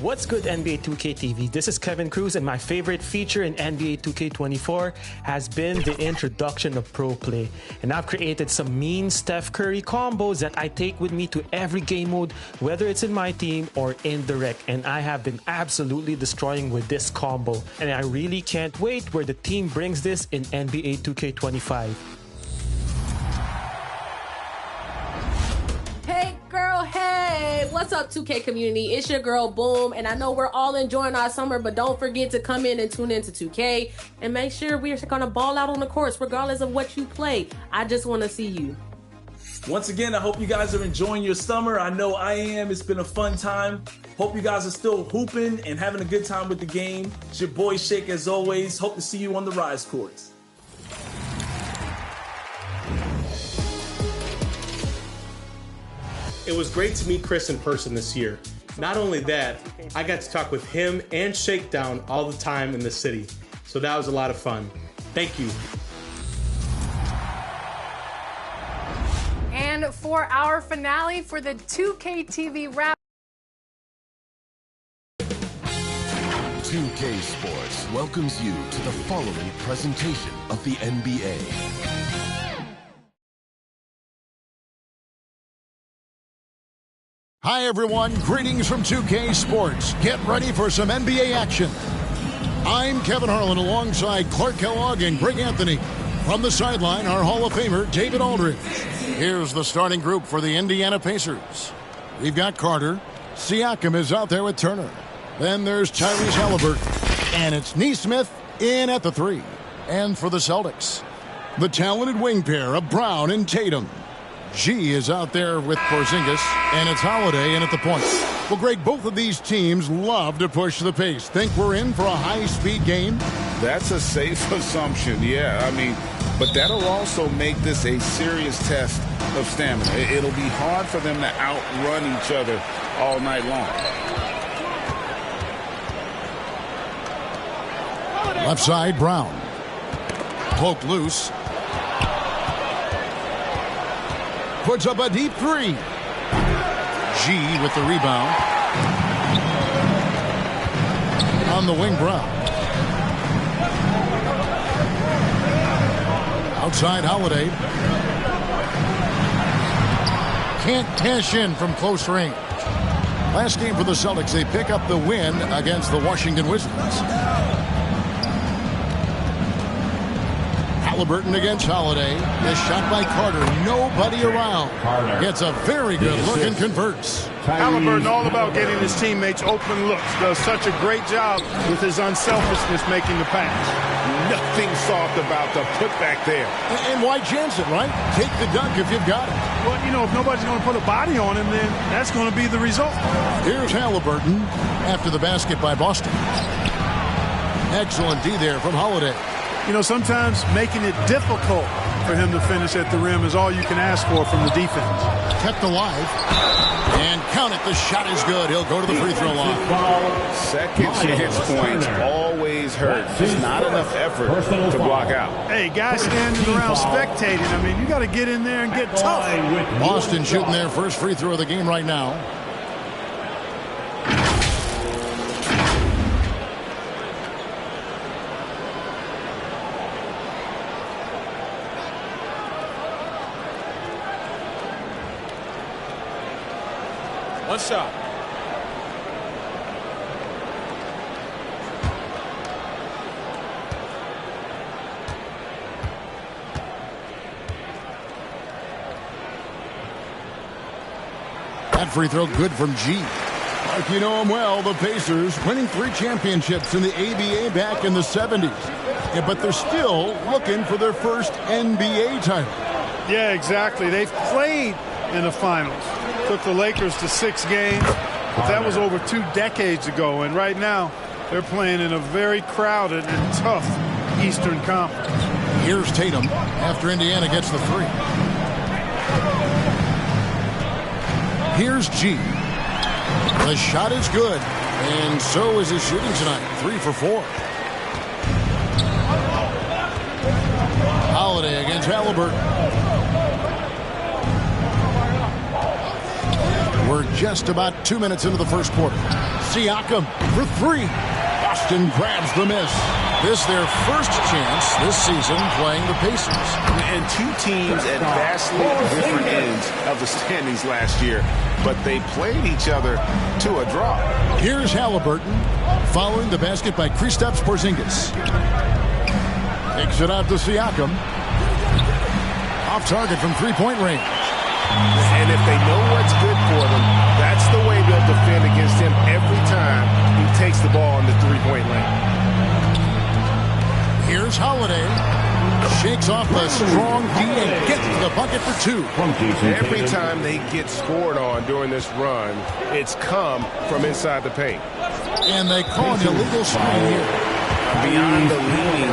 What's good, NBA 2K TV? This is Kevin Cruz, and my favorite feature in NBA 2K24 has been the introduction of Pro Play. And I've created some mean Steph Curry combos that I take with me to every game mode, whether it's in my team or in the rec. And I have been absolutely destroying with this combo. And I really can't wait where the team brings this in NBA 2K25. Hey, what's up 2K community? It's your girl Boom, and I know we're all enjoying our summer, but don't forget to come in and tune into 2K and make sure we're gonna ball out on the courts regardless of what you play. I just want to see you. Once again, I hope you guys are enjoying your summer. I know I am. It's been a fun time. Hope you guys are still hooping and having a good time with the game. It's your boy Shake as always. Hope to see you on the Rise courts. It was great to meet Chris in person this year. Not only that, I got to talk with him and Shakedown all the time in the city. So that was a lot of fun. Thank you. And for our finale for the 2K TV wrap. 2K Sports welcomes you to the following presentation of the NBA. Hi everyone, greetings from 2K Sports. Get ready for some NBA action. I'm Kevin Harlan alongside Clark Kellogg and Greg Anthony. From the sideline, our Hall of Famer, David Aldridge. Here's the starting group for the Indiana Pacers. We've got Carter. Siakam is out there with Turner. Then there's Tyrese Haliburton. And it's Nesmith in at the 3. And for the Celtics, the talented wing pair of Brown and Tatum. G is out there with Porzingis, and it's Holiday in at the point. Well, Greg, both of these teams love to push the pace. Think we're in for a high-speed game? That's a safe assumption, yeah. I mean, but that'll also make this a serious test of stamina. It'll be hard for them to outrun each other all night long. Left side, Brown. Poked loose. Puts up a deep 3. G with the rebound. On the wing, Brown. Outside, Holiday. Can't cash in from close range. Last game for the Celtics, they pick up the win against the Washington Wizards. Haliburton against Holiday. This shot by Carter. Nobody around. Gets a very good look and converts. Haliburton all about getting his teammates open looks. Does such a great job with his unselfishness making the pass. Nothing soft about the putback there. And why chance it, right? Take the dunk if you've got it. Well, you know, if nobody's going to put a body on him, then that's going to be the result. Here's Haliburton after the basket by Boston. Excellent D there from Holiday. You know, sometimes making it difficult for him to finish at the rim is all you can ask for from the defense. Kept alive. And count it. The shot is good. He'll go to the free throw line. Second chance points always hurt. Just not enough effort to block out. Hey, guys standing around spectating. I mean, you got to get in there and get tough. Boston shooting their first free throw of the game right now. One shot. That free throw good from G. Like you know him well, the Pacers winning 3 championships in the ABA back in the 70s. Yeah, but they're still looking for their first NBA title. Yeah, exactly. They've played in the finals. Took the Lakers to 6 games, but that was over 2 decades ago. And right now, they're playing in a very crowded and tough Eastern Conference. Here's Tatum after Indiana gets the 3. Here's G. The shot is good, and so is his shooting tonight. 3 for 4. Holiday against Haliburton. We're just about 2 minutes into the first quarter. Siakam for three. Boston grabs the miss. This their first chance this season playing the Pacers. And two teams at vastly different ends of the standings last year, but they played each other to a draw. Here's Halliburton following the basket by Kristaps Porzingis. Takes it out to Siakam. Off target from three-point range. And if they know what's good for them, that's the way they'll defend against him every time he takes the ball in the three-point lane. Here's Holiday. Shakes off a strong D and gets to the bucket for two. Every time they get scored on during this run, it's come from inside the paint. And they call an illegal screen here. Beyond the leaning,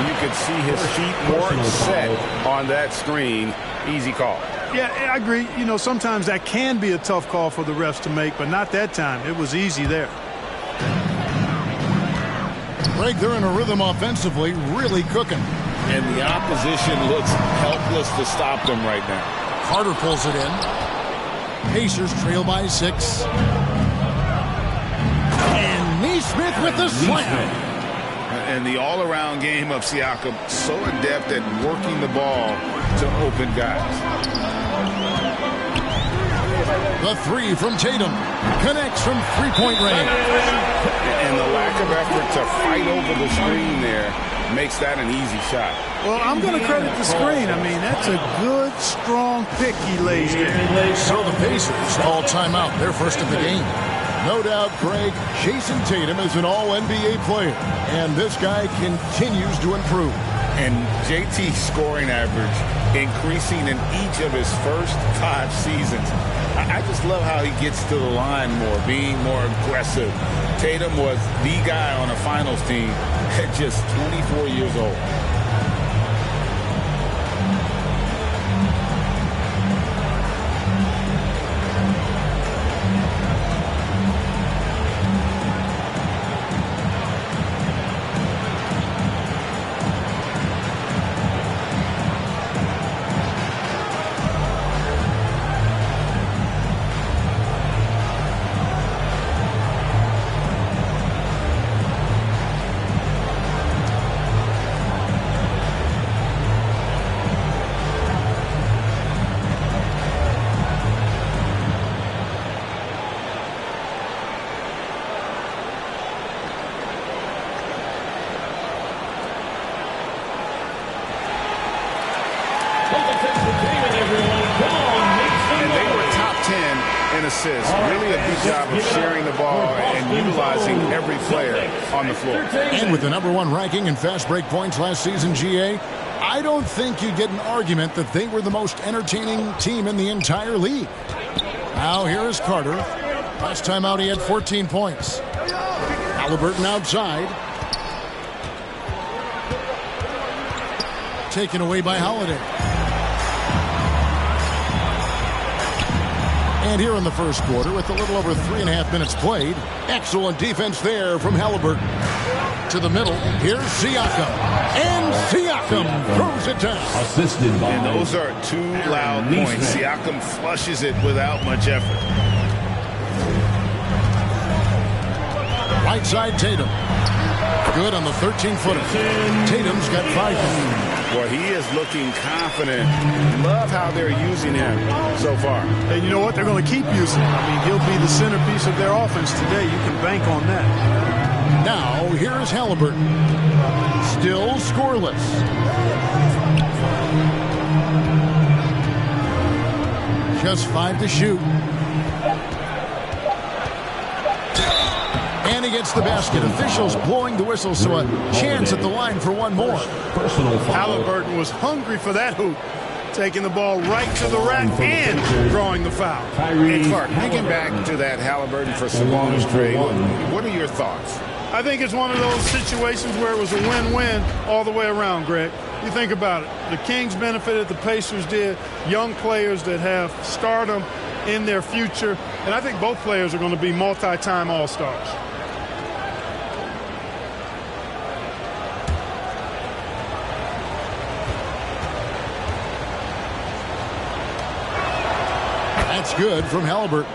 you could see his feet weren't set on that screen. Easy call. Yeah, I agree. You know, sometimes that can be a tough call for the refs to make, but not that time. It was easy there. Greg, they're in a rhythm offensively, really cooking. And the opposition looks helpless to stop them right now. Carter pulls it in. Pacers trail by 6. And Nesmith with the slam. And the all-around game of Siakam, so adept at working the ball to open guys. The three from Tatum connects from three-point range. And the lack of effort to fight over the screen there makes that an easy shot. Well, I'm going to credit the screen. I mean, that's a good, strong pick he lays there. So the Pacers call timeout, their first of the game. No doubt, Greg, Jason Tatum is an all-NBA player, and this guy continues to improve. And JT's scoring average increasing in each of his first 5 seasons. I just love how he gets to the line more, being more aggressive. Tatum was the guy on a finals team at just 24 years old. Really a good job of sharing the ball and utilizing every player on the floor. And with the #1 ranking in fast break points last season, GA, I don't think you get an argument that they were the most entertaining team in the entire league. Now here is Carter. Last time out he had 14 points. Halliburton outside. Taken away by Holiday. And here in the first quarter, with a little over 3.5 minutes played, excellent defense there from Halliburton. To the middle, here's Siakam. And Siakam throws it down. Assisted by. And those are 2 loud points. Siakam flushes it without much effort. Right side, Tatum. Good on the 13-footer. Tatum's got 5. Well, he is looking confident. Love how they're using him so far. And you know what? They're going to keep using him. I mean, he'll be the centerpiece of their offense today. You can bank on that. Now, here's Halliburton. Still scoreless. Just 5 to shoot. And he gets the basket. Officials blowing the whistle, so a chance at the line for one more. Halliburton was hungry for that hoop. Taking the ball right to the rack and drawing the foul. Hey, Clark, thinking back to that Halliburton for Sabonis trade, what are your thoughts? I think it's one of those situations where it was a win-win all the way around, Greg. You think about it. The Kings benefited, the Pacers did. Young players that have stardom in their future. And I think both players are going to be multi-time All-Stars. That's good from Halliburton.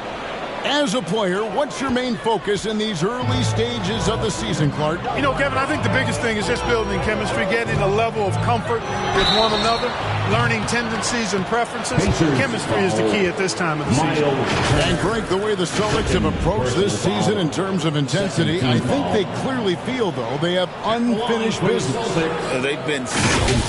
As a player, what's your main focus in these early stages of the season, Clark? You know, Kevin, I think the biggest thing is just building chemistry, getting a level of comfort with one another, learning tendencies and preferences. Chemistry is the key at this time of the season. And Greg, the way the Celtics have approached this season in terms of intensity, I think they clearly feel, though, they have unfinished business. They've been so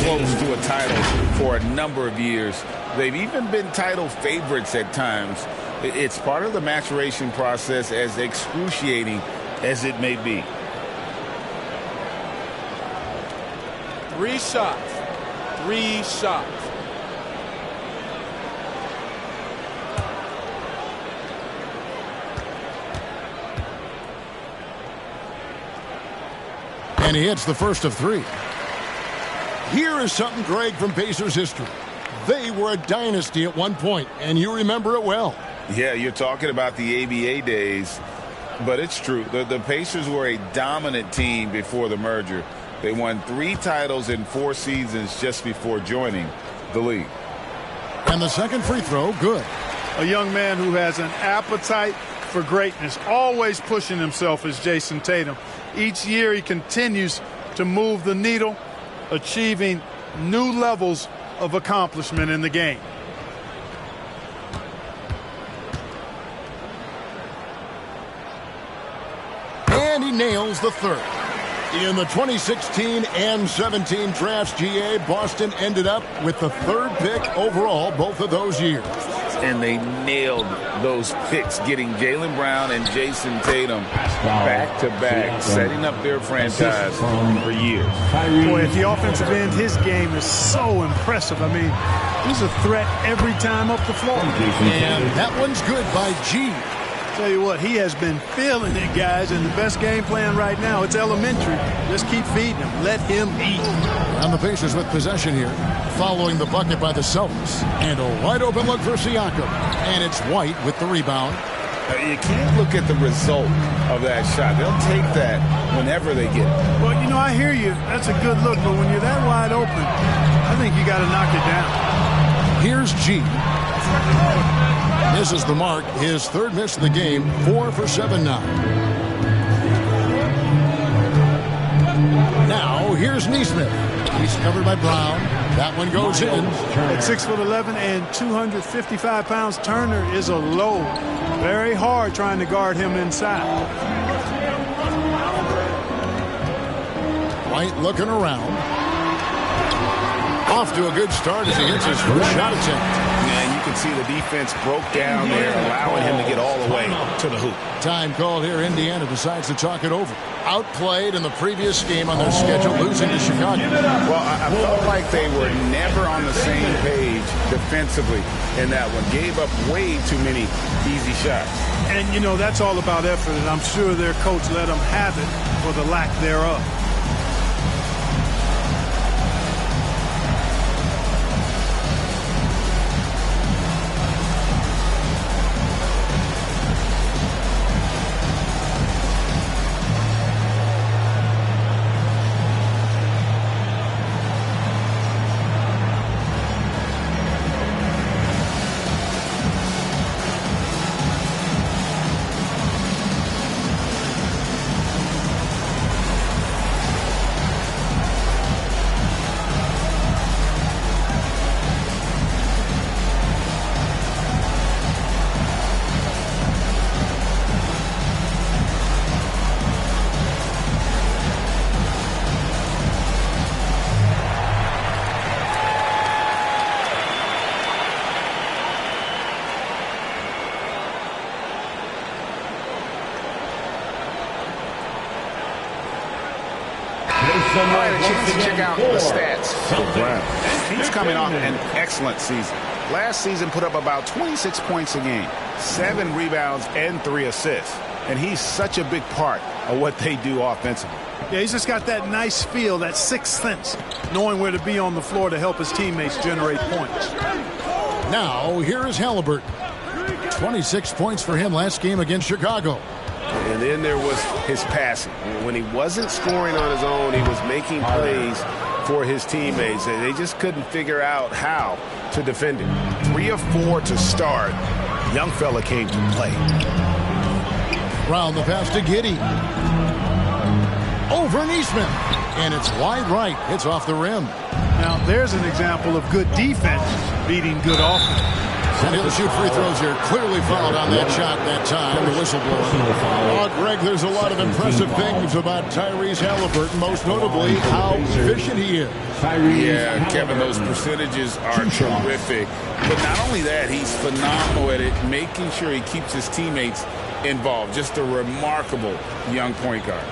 close to a title for a number of years. They've even been title favorites at times. It's part of the maturation process, as excruciating as it may be. 3 shots. 3 shots. And he hits the first of 3. Here is something, Greg, from Pacers history. They were a dynasty at one point, and you remember it well. Yeah, you're talking about the ABA days, but it's true. The Pacers were a dominant team before the merger. They won 3 titles in 4 seasons just before joining the league. And the second free throw, good. A young man who has an appetite for greatness, always pushing himself, is Jason Tatum. Each year he continues to move the needle, achieving new levels of accomplishment in the game. And he nails the third. In the 2016 and 17 drafts, GA, Boston ended up with the 3rd pick overall both of those years. And they nailed those picks, getting Jaylen Brown and Jason Tatum back-to-back, setting up their franchise for years. Boy, at the offensive end, his game is so impressive. I mean, he's a threat every time up the floor. And that one's good by G. Tell you what, he has been feeling it, guys, and the best game plan right now, it's elementary. Just keep feeding him. Let him eat. And the Pacers with possession here, following the bucket by the Celtics. And a wide open look for Siakam. And it's White with the rebound. You can't look at the result of that shot. They'll take that whenever they get it. Well, you know, I hear you. That's a good look, but when you're that wide open, I think you got to knock it down. Here's G. Misses the mark. His 3rd miss of the game. 4 for 7 now. Now, here's Nesmith. He's covered by Brown. That one goes in. At 6'11" and 255 pounds, Turner is a load. Very hard trying to guard him inside. White looking around. Off to a good start as he hits his first shot attempt. And you can see the defense broke down there, allowing him to get all the way to the hoop. Time called here. Indiana decides to talk it over. Outplayed in the previous game on their schedule, losing to Chicago. Well, I felt like they were never on the same page defensively in that one. Gave up way too many easy shots. And, you know, that's all about effort, and I'm sure their coach let them have it for the lack thereof. I had a chance to check out the stats for Brown. He's coming off an excellent season. Last season put up about 26 points a game, 7 rebounds, and 3 assists. And he's such a big part of what they do offensively. Yeah, he's just got that nice feel, that sixth sense, knowing where to be on the floor to help his teammates generate points. Now, here is Halliburton. 26 points for him last game against Chicago. And then there was his passing. When he wasn't scoring on his own, he was making plays for his teammates. And they just couldn't figure out how to defend him. 3 of 4 to start. Young fella came to play. Brown the pass to Giddey. Over Neesmith. And it's wide right. It's off the rim. Now, there's an example of good defense beating good offense. And he'll shoot free throws here. Clearly fouled on that shot that time. The whistle blows. Oh, Greg, there's a lot of impressive things about Tyrese Haliburton, most notably how efficient he is. Yeah, Kevin, those percentages are terrific. But not only that, he's phenomenal at it, making sure he keeps his teammates involved. Just a remarkable young point guard.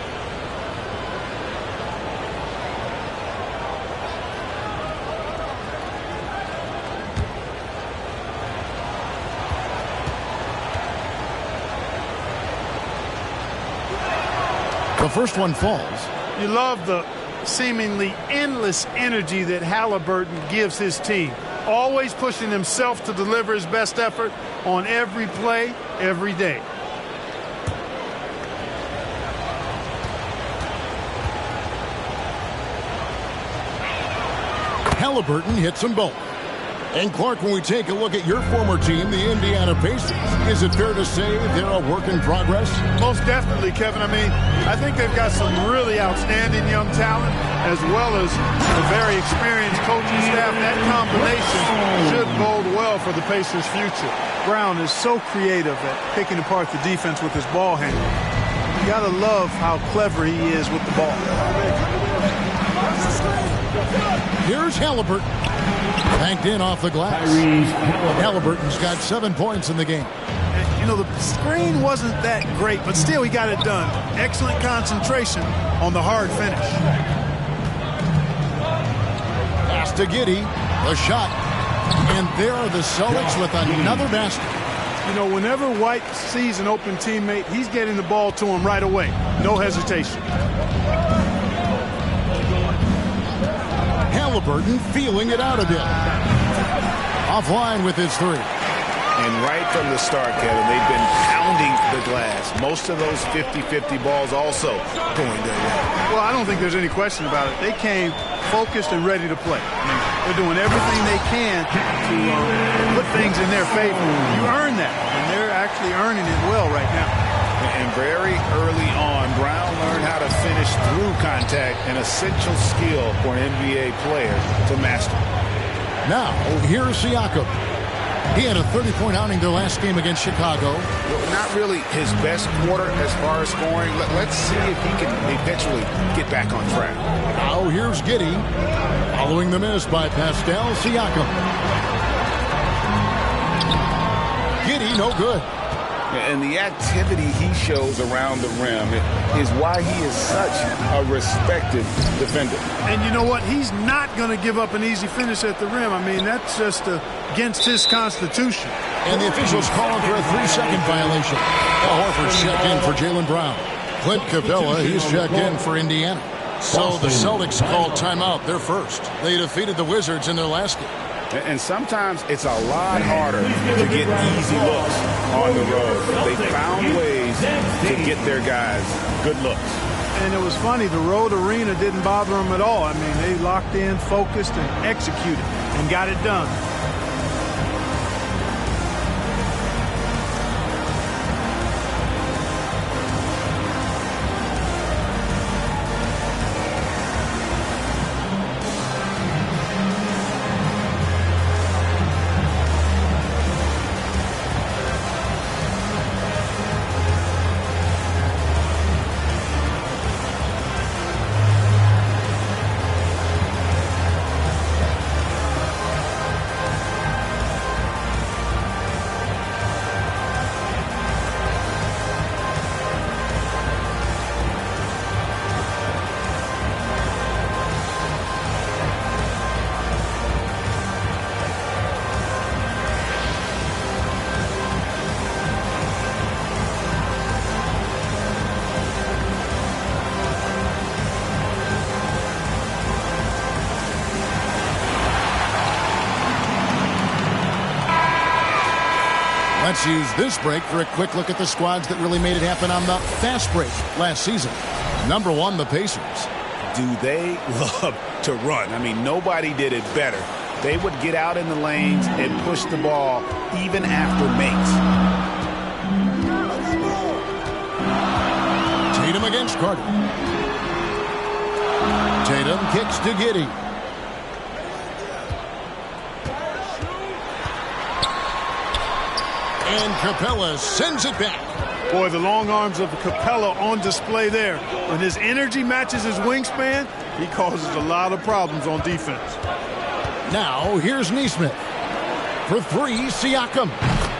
The first one falls. You love the seemingly endless energy that Haliburton gives his team. Always pushing himself to deliver his best effort on every play, every day. Haliburton hits them both. And Clark, when we take a look at your former team, the Indiana Pacers, is it fair to say they're a work in progress? Most definitely, Kevin. I mean, I think they've got some really outstanding young talent as well as a very experienced coaching staff. That combination should bode well for the Pacers' future. Brown is so creative at picking apart the defense with his ball handling. You got to love how clever he is with the ball. Here's Haliburton. Banked in off the glass. Haliburton's got 7 points in the game. You know, the screen wasn't that great, but still he got it done. Excellent concentration on the hard finish. Pass to Giddey. The shot. And there are the Celtics with another basket. You know, whenever White sees an open teammate, he's getting the ball to him right away. No hesitation. Haliburton feeling it out a bit. Offline with his three. And right from the start, Kevin, they've been pounding the glass. Most of those 50-50 balls also going their way. Well, I don't think there's any question about it. They came focused and ready to play. I mean, they're doing everything they can to put things in their favor. You earn that, and they're actually earning it well right now. And very early on, Brown learned how to finish through contact, an essential skill for an NBA player to master. Now, here's Siakam. He had a 30-point outing their last game against Chicago. Well, not really his best quarter as far as scoring. Let's see if he can eventually get back on track. Now, here's Giddey. Following the miss by Pascal Siakam. Giddey, no good. And the activity he shows around the rim is why he is such a respected defender. And you know what? He's not going to give up an easy finish at the rim. I mean, that's just against his constitution. And the officials calling for a 3-second violation. Al Horford's checked in for Jaylen Brown. Clint Capella, he's checked in for Indiana. So the Celtics called timeout. They're first. They defeated the Wizards in their last game. And sometimes it's a lot harder to get easy looks on the road. They found ways to get their guys good looks. And it was funny, the road arena didn't bother them at all. I mean, they locked in, focused, and executed, and got it done. Let's use this break for a quick look at the squads that really made it happen on the fast break last season. Number 1, the Pacers. Do they love to run? I mean, nobody did it better they would get out in the lanes and push the ball even after makes. Tatum against Carter. Tatum kicks to Giddey. And Capella sends it back. Boy, the long arms of Capella on display there. When his energy matches his wingspan, he causes a lot of problems on defense. Now, here's Nesmith. For three, Siakam.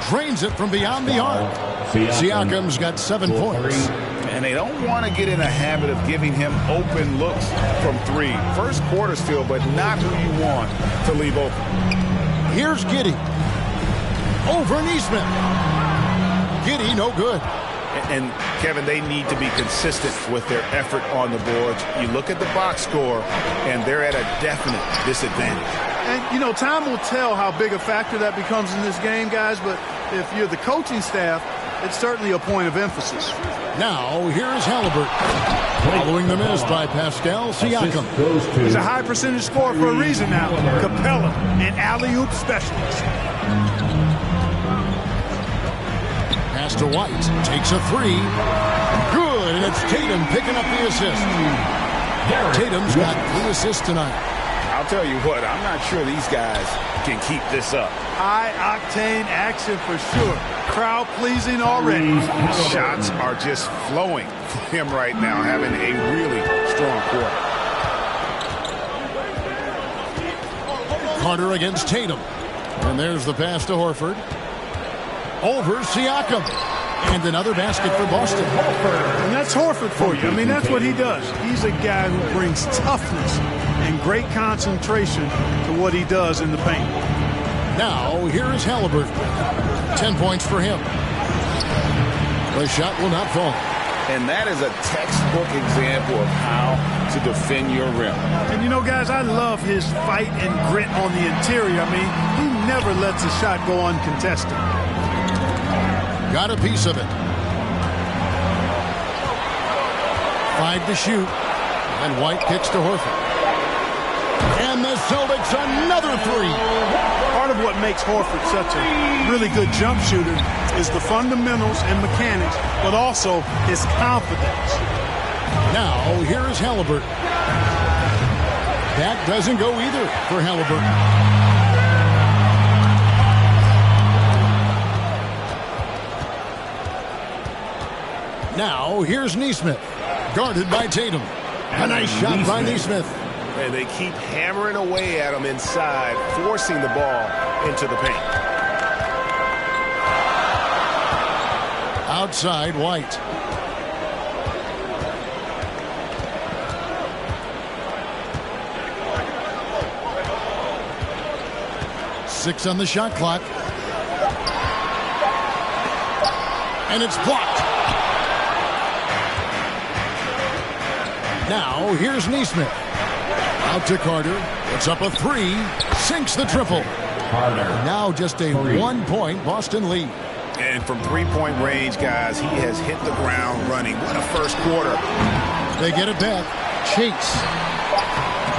Drains it from beyond the arc. Siakam's got 7 points. And they don't want to get in a habit of giving him open looks from three. First quarter still, but not who you want to leave open. Here's Giddey. Over Nesmith. Giddey, no good. And Kevin, they need to be consistent with their effort on the boards. You look at the box score, and they're at a definite disadvantage. And, you know, time will tell how big a factor that becomes in this game, guys, but if you're the coaching staff, it's certainly a point of emphasis. Now, here's Halliburton. Following the miss by Pascal Siakam. He's a high percentage scorer for a reason now. Capella, an alley-oop specialist. Pass to White. Takes a three. Good, and it's Tatum picking up the assist. Tatum's got 3 assists tonight. I'll tell you what, I'm not sure these guys can keep this up. High-octane action for sure. Crowd-pleasing already. Shots are just flowing for him right now, having a really strong quarter. Carter against Tatum. And there's the pass to Horford. Over Siakam. And another basket for Boston. And that's Horford for you. I mean, that's what he does. He's a guy who brings toughness and great concentration to what he does in the paint. Now, here is Halliburton. 10 points for him. The shot will not fall. And that is a textbook example of how to defend your rim. And, you know, guys, I love his fight and grit on the interior. I mean, he never lets a shot go uncontested. Got a piece of it. 5 to shoot. And White kicks to Horford. And the Celtics another three. Part of what makes Horford such a really good jump shooter is the fundamentals and mechanics, but also his confidence. Now, here is Halliburton. That doesn't go either for Halliburton. Now, here's Nesmith. Guarded by Tatum. A nice shot by Nesmith. And they keep hammering away at him inside, forcing the ball into the paint. Outside, White. Six on the shot clock. And it's blocked. Now, here's Nesmith. Out to Carter. It's up a three. Sinks the triple. Now just a 1-point Boston lead. And from three-point range, guys, he has hit the ground running. What a first quarter. They get it back. Chase.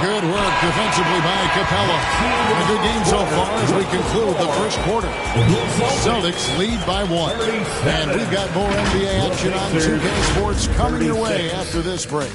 Good work defensively by Capella. A good game so far as we conclude the first quarter. Celtics lead by 1. And we've got more NBA action on 2K Sports coming your way after this break.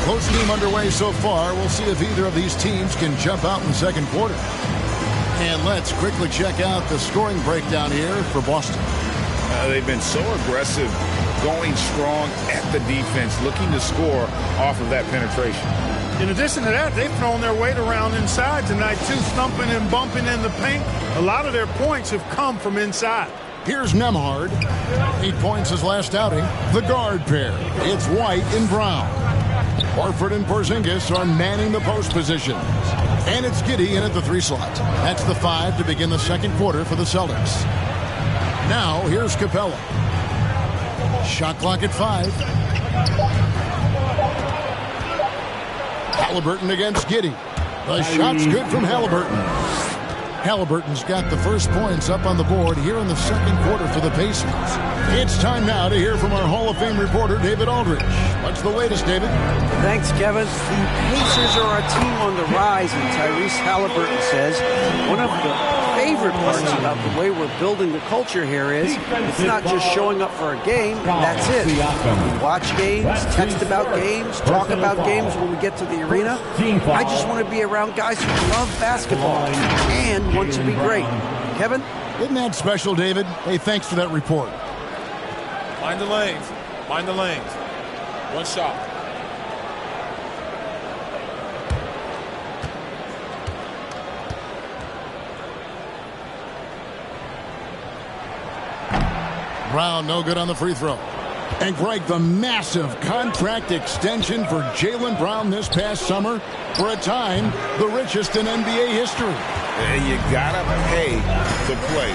Close game underway so far. We'll see if either of these teams can jump out in the second quarter. And let's quickly check out the scoring breakdown here for Boston. They've been so aggressive, going strong at the defense, looking to score off of that penetration. In addition to that, they've thrown their weight around inside tonight, too, thumping and bumping in the paint. A lot of their points have come from inside. Here's Nembhard. 8 points his last outing. The guard pair. It's White and Brown. Horford and Porzingis are manning the post positions. And it's Giddey in at the 3 slot. That's the 5 to begin the second quarter for the Celtics. Now, here's Capella. Shot clock at 5. Halliburton against Giddey. The shot's good from Halliburton. Halliburton's got the first points up on the board here in the second quarter for the Pacers. It's time now to hear from our Hall of Fame reporter, David Aldridge. What's the latest, David? Thanks, Kevin. The Pacers are a team on the rise, and Tyrese Halliburton says one of the favorite parts about the way we're building the culture here is it's not just showing up for a game, that's it. We watch games, text about games, talk about games when we get to the arena. I just want to be around guys who love basketball and want to be great. Kevin? Isn't that special, David? Hey, thanks for that report. Mind the lanes. Mind the lanes. One shot. Brown, no good on the free throw. And Greg, the massive contract extension for Jaylen Brown this past summer, for a time, the richest in NBA history. And you gotta pay to play,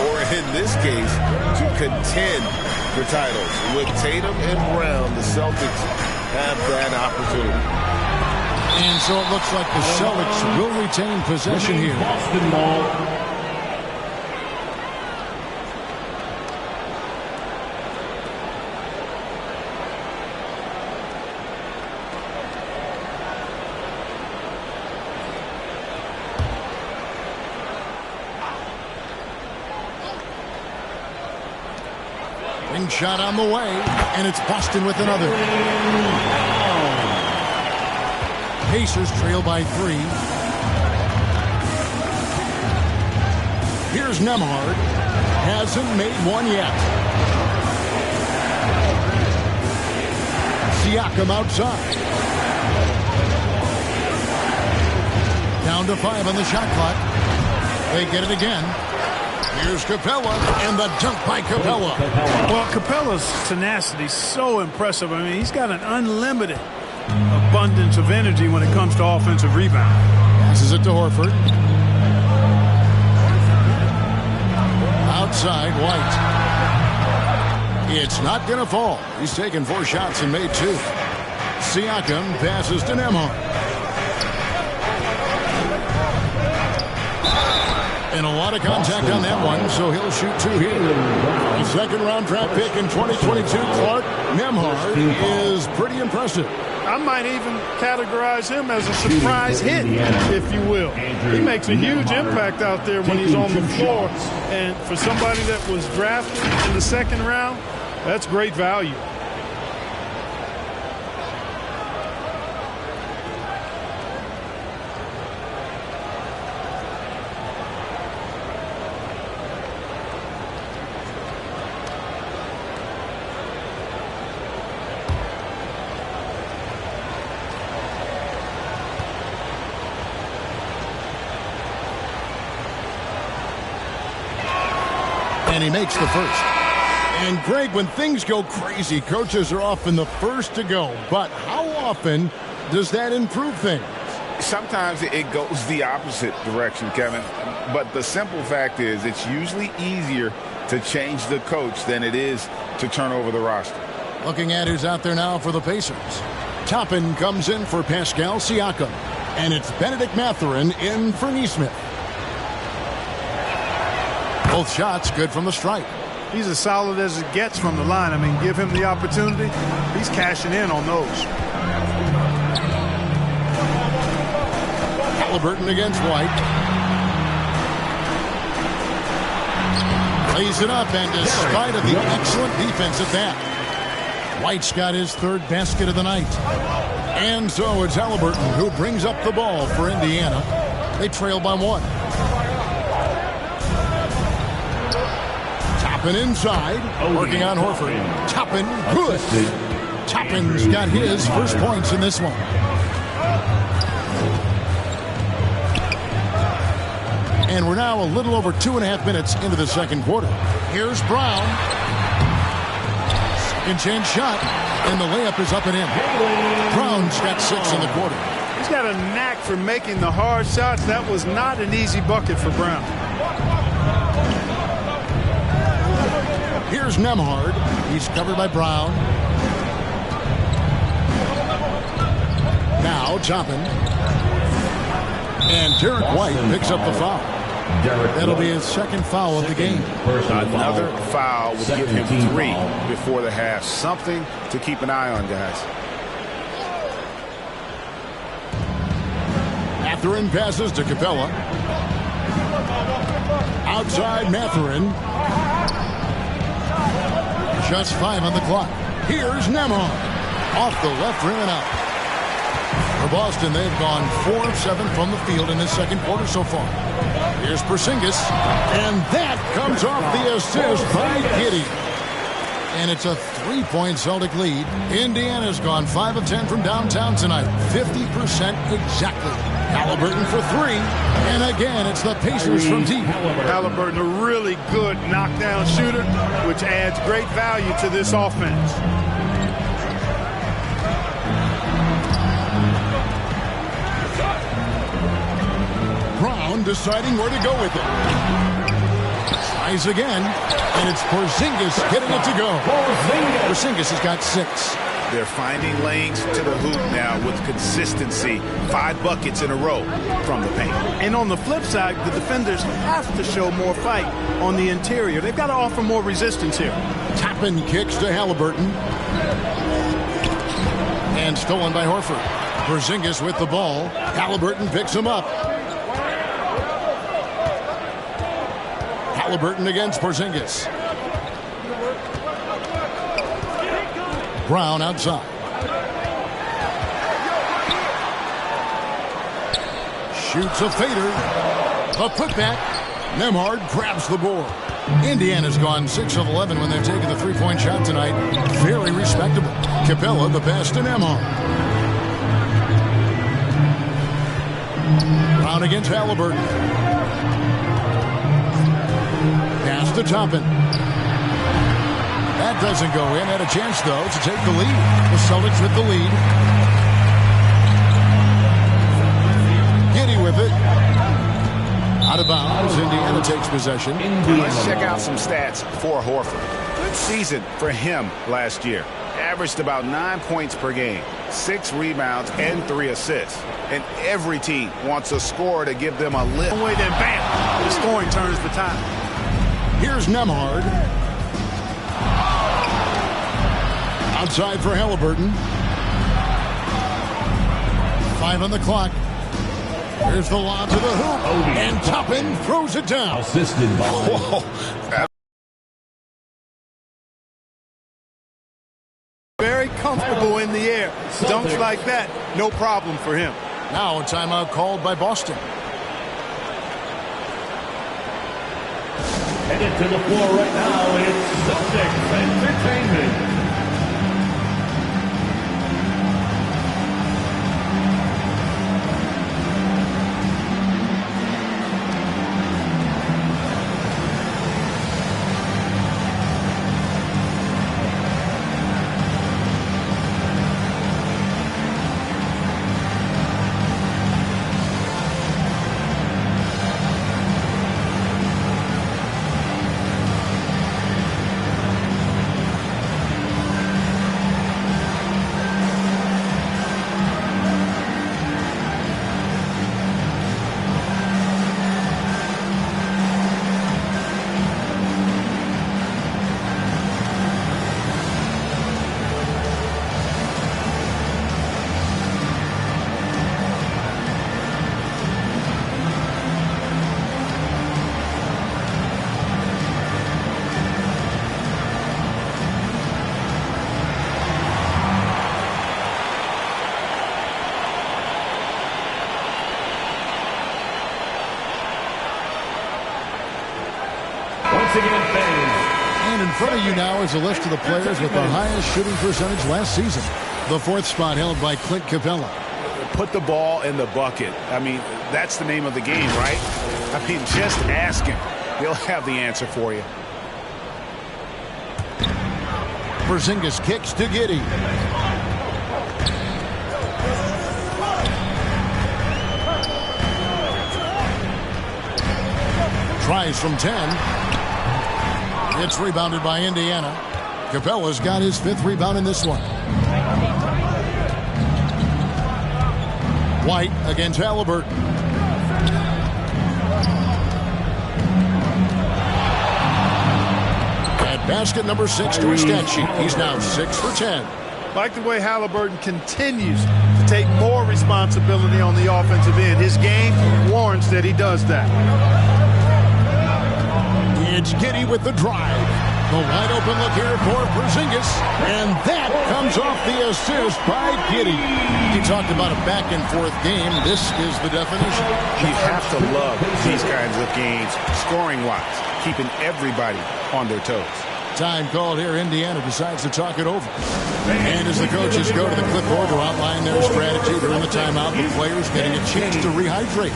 or in this case, to contend for titles. With Tatum and Brown, the Celtics have that opportunity. And so it looks like the Celtics will retain possession here. Shot on the way, and it's Boston with another. Pacers trail by 3. Here's Nembhard. Hasn't made one yet. Siakam outside. Down to 5 on the shot clock. They get it again. Here's Capella, and the dunk by Capella. Well, Capella's tenacity is so impressive. I mean, he's got an unlimited abundance of energy when it comes to offensive rebound. Passes it to Horford. Outside, White. It's not going to fall. He's taken 4 shots and made 2. Siakam passes to Nembhard. And a lot of contact on that one, so he'll shoot 2 here. The second-round draft pick in 2022, Clark Nembhard, is pretty impressive. I might even categorize him as a surprise hit, if you will. He makes a huge impact out there when he's on the floor. And for somebody that was drafted in the second round, that's great value. And he makes the first. And Greg, when things go crazy, coaches are often the first to go. But how often does that improve things? Sometimes it goes the opposite direction, Kevin. But the simple fact is it's usually easier to change the coach than it is to turn over the roster. Looking at who's out there now for the Pacers. Toppin comes in for Pascal Siakam. And it's Benedict Mathurin in for Nesmith. Both shots good from the stripe. He's as solid as it gets from the line. I mean, give him the opportunity. He's cashing in on those. Halliburton against White. Lays it up, and despite of the excellent defense at that, White's got his 3rd basket of the night. And so it's Halliburton who brings up the ball for Indiana. They trail by 1. Toppin inside, working on Horford. Toppin, good. Toppin's got his first points in this one. And we're now a little over 2.5 minutes into the second quarter. Here's Brown. Second chance shot, and the layup is up and in. Brown's got 6 in the quarter. He's got a knack for making the hard shots. That was not an easy bucket for Brown. Here's Nembhard. He's covered by Brown. Now Toppin. And Derek White picks up the foul. That'll be his second foul of the game. Another foul would give him 3 before the half. Something to keep an eye on, guys. Mathurin passes to Capella. Outside Mathurin. Just 5 on the clock. Here's Nembhard. Off the left rim and out. For Boston, they've gone 4 of 7 from the field in this second quarter so far. Here's Porzingis. And that comes off the assist by Giddey. And it's a 3-point Celtic lead. Indiana's gone 5 of 10 from downtown tonight. 50% exactly. Halliburton for 3. And again, it's the Pacers from deep. Halliburton, a really good knockdown shooter, which adds great value to this offense. Brown deciding where to go with it. Tries again, and it's Porzingis getting it to go. Porzingis has got 6. They're finding lanes to the hoop now with consistency. 5 buckets in a row from the paint. And on the flip side, the defenders have to show more fight on the interior. They've got to offer more resistance here. Toppin kicks to Halliburton. And stolen by Horford. Porzingis with the ball. Halliburton picks him up. Halliburton against Porzingis. Brown outside. Shoots a fader. A putback. Nembhard grabs the board. Indiana's gone 6 of 11 when they've taken the 3-point shot tonight. Very respectable. Capella the pass to Nembhard. Brown against Halliburton. Pass to Toppin. That doesn't go in. Had a chance, though, to take the lead. The Celtics with the lead. Giddey with it. Out of bounds. Indiana takes possession. Let's check out some stats for Horford. Good season for him last year. Averaged about 9 points per game, 6 rebounds, and 3 assists. And every team wants a scorer to give them a lift. One way, then bam, the scoring turns the tide. Here's Nembhard. Outside for Halliburton. 5 on the clock. Here's the lob to the hoop. And Toppin throws it down. Assisted by... Very comfortable in the air. Dunks like that, no problem for him. Now a timeout called by Boston. Headed to the floor right now, it's Celtics Entertainment. And in front of you now is a list of the players with the highest shooting percentage last season. The 4th spot held by Clint Capella. Put the ball in the bucket. I mean, that's the name of the game, right? I mean, just ask him. He'll have the answer for you. Porzingis kicks to Giddey. Tries from 10. It's rebounded by Indiana. Capella's got his 5th rebound in this one. White against Halliburton. At basket number 6 to his stat sheet. He's now 6 for 10. Like the way Halliburton continues to take more responsibility on the offensive end. His game warrants that he does that. It's Giddey with the drive. The wide open look here for Porzingis. And that comes off the assist by Giddey. He talked about a back and forth game. This is the definition. You have to love these kinds of games, scoring-wise, keeping everybody on their toes. Time called here. Indiana decides to talk it over. And as the coaches go to the clipboard to outline their strategy during the timeout, the players getting a chance to rehydrate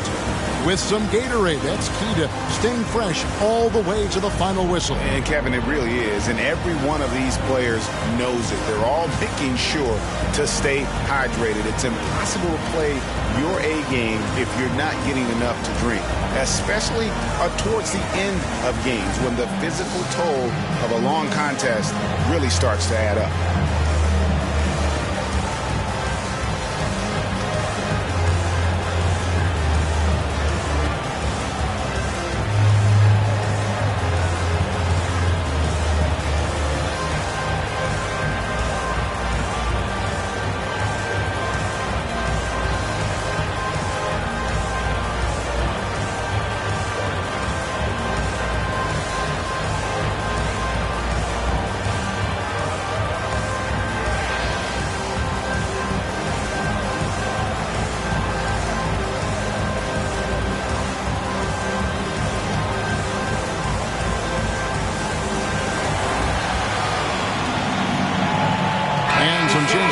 with some Gatorade. That's key to staying fresh all the way to the final whistle. And Kevin, it really is. And every one of these players knows it. They're all making sure to stay hydrated. It's impossible to play your A game if you're not getting enough to drink, especially towards the end of games when the physical toll of a long contest really starts to add up.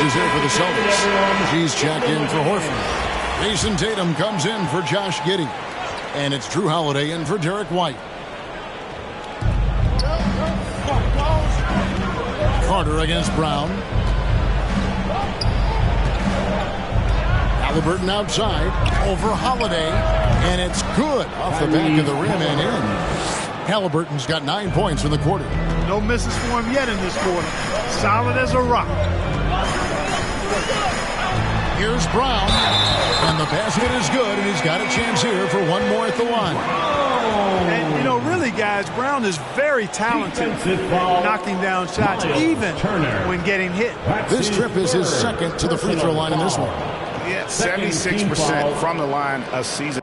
Here for the Celtics. She's checked in for Horford. Jason Tatum comes in for Josh Giddey. And it's Drew Holiday in for Derek White. Carter against Brown. Halliburton outside over Holiday. And it's good off the back of the rim and in. Halliburton's got 9 points in the quarter. No misses for him yet in this quarter. Solid as a rock. Here's Brown, and the basket is good, and he's got a chance here for one more at the line. And, you know, really, guys, Brown is very talented knocking down shots, even when getting hit. This trip is his second to the free throw line in this one. Yeah, 76% from the line a season.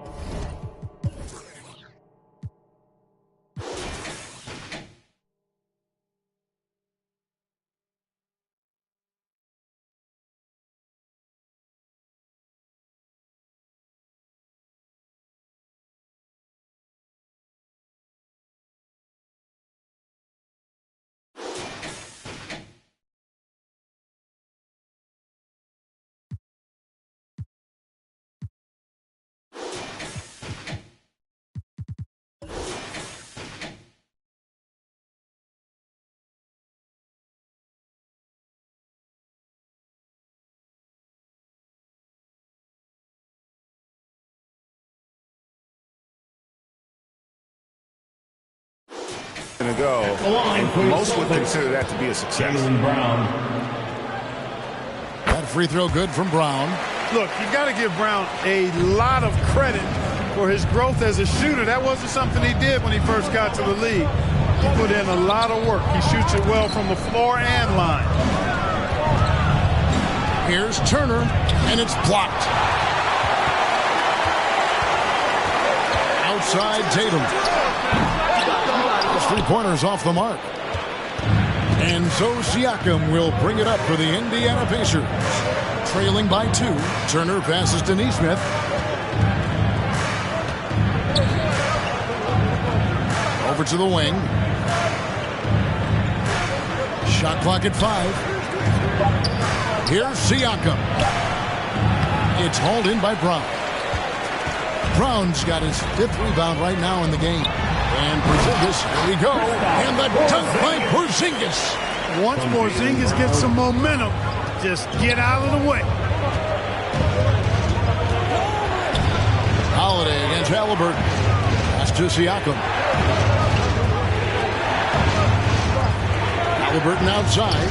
To go, and most would consider that to be a success. That free throw good from Brown. Look, you got to give Brown a lot of credit for his growth as a shooter. That wasn't something he did when he first got to the league. He put in a lot of work. He shoots it well from the floor and line. Here's Turner, and it's blocked. Outside Tatum. 3-pointers off the mark. And so Siakam will bring it up for the Indiana Pacers. Trailing by 2. Turner passes to Nesmith. Over to the wing. Shot clock at 5. Here's Siakam. It's hauled in by Brown. Brown's got his 5th rebound right now in the game. And Porzingis, here we go. And the dunk by Porzingis. Once Porzingis gets some momentum, just get out of the way. Holiday against Halliburton. Pass to Siakam. Halliburton outside.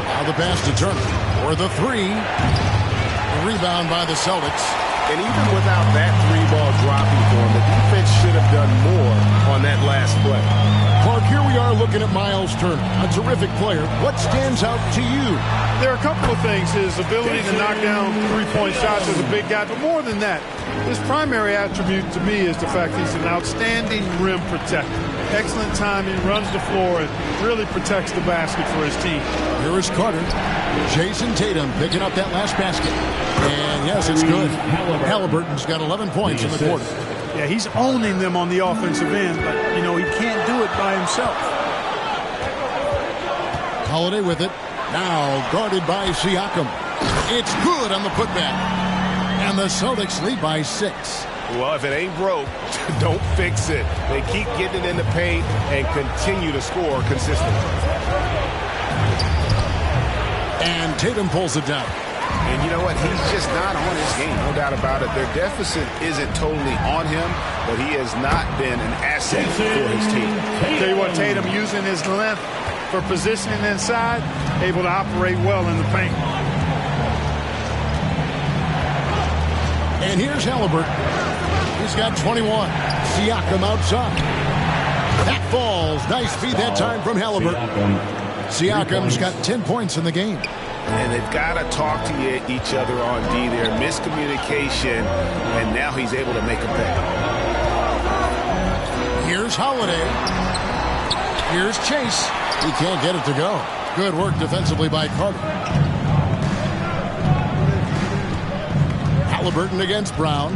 Now the pass to Turner for the three. The rebound by the Celtics. And even without that three-ball dropping for him, the defense should have done more on that last play. Clark, here we are looking at Miles Turner, a terrific player. What stands out to you? There are a couple of things. His ability to knock down three-point shots as a big guy, but more than that, his primary attribute to me is the fact he's an outstanding rim protector. Excellent timing, runs the floor, and really protects the basket for his team. Here is Carter. Jason Tatum picking up that last basket. And yes, it's good. Halliburton's got 11 points in the quarter. Yeah, he's owning them on the offensive end, but, you know, he can't do it by himself. Holiday with it. Now guarded by Siakam. It's good on the putback. And the Celtics lead by 6. Well, if it ain't broke, don't fix it. They keep getting it in the paint and continue to score consistently. And Tatum pulls it down. And you know what? He's just not on his game, no doubt about it. Their deficit isn't totally on him, but he has not been an asset for his team. Tell you what, Tatum using his length for positioning inside, able to operate well in the paint. And here's Halliburton. He's got 21. Siakam outside. That falls. Nice feed that time from Halliburton. Siakam's got 10 points in the game. And they've got to talk to each other on D there. Miscommunication, and now he's able to make a pay. Here's Holiday. Here's Chase. He can't get it to go. Good work defensively by Carter. Halliburton against Brown.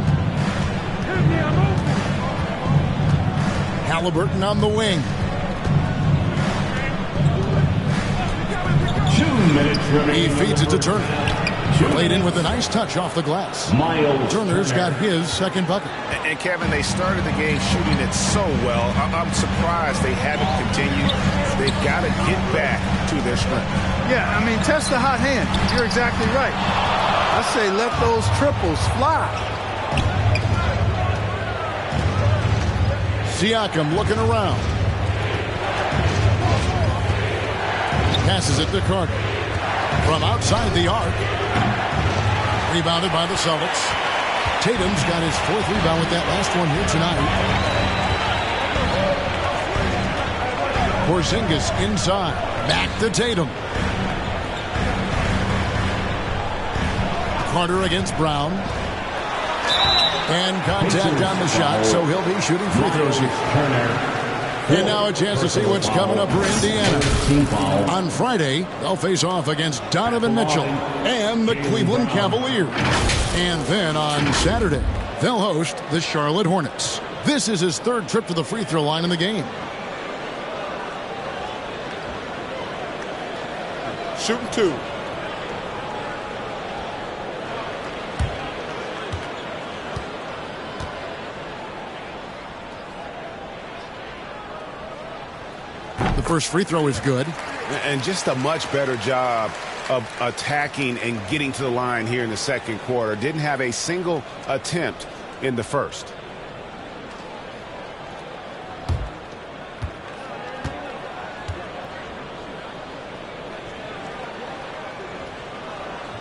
Halliburton on the wing. 2 minutes remaining. He feeds it to Turner. Played in with a nice touch off the glass. Turner's got his second bucket. And Kevin, they started the game shooting it so well. I'm surprised they haven't continued. They've got to get back to their strength. Yeah, I mean, test the hot hand. You're exactly right. I say let those triples fly. Siakam looking around. Passes it to Carter. From outside the arc. Rebounded by the Celtics. Tatum's got his 4th rebound with that last one here tonight. Porzingis inside. Back to Tatum. Carter against Brown. And contact on the shot, so he'll be shooting free throws here. And now a chance to see what's coming up for Indiana. On Friday, they'll face off against Donovan Mitchell and the Cleveland Cavaliers. And then on Saturday, they'll host the Charlotte Hornets. This is his 3rd trip to the free throw line in the game. Shooting 2. The first free throw is good. And just a much better job of attacking and getting to the line here in the second quarter. Didn't have a single attempt in the first.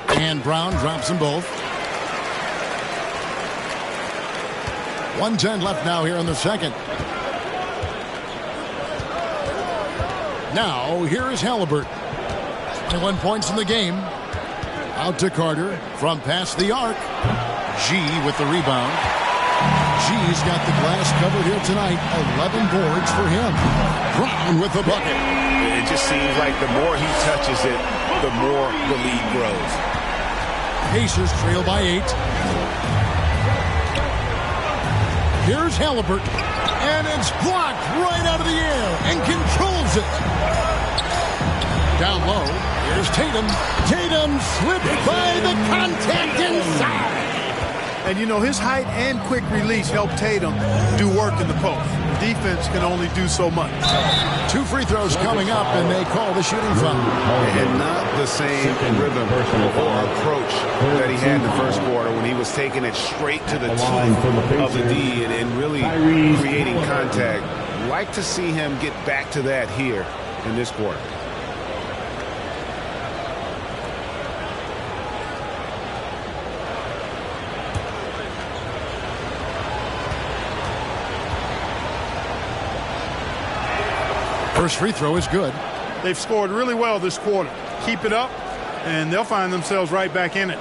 And Brown drops them both. 1:10 left now here in the second. Now, here is Halliburton. 21 points in the game. Out to Carter from past the arc. G with the rebound. G's got the glass covered here tonight. 11 boards for him. Brown with the bucket. It just seems like the more he touches it, the more the lead grows. Pacers trail by 8. Here's Halliburton. And it's blocked right out of the air and controls it. Down low, here's Tatum. Tatum slipped by the contact inside. And, you know, his height and quick release help Tatum do work in the post. The defense can only do so much. 2 free throws coming up, and they call the shooting foul. And not the same rhythm or approach that he had in the first quarter when he was taking it straight to the teeth of the D and really creating contact. Like to see him get back to that here in this quarter. First free throw is good. They've scored really well this quarter. Keep it up, and they'll find themselves right back in it.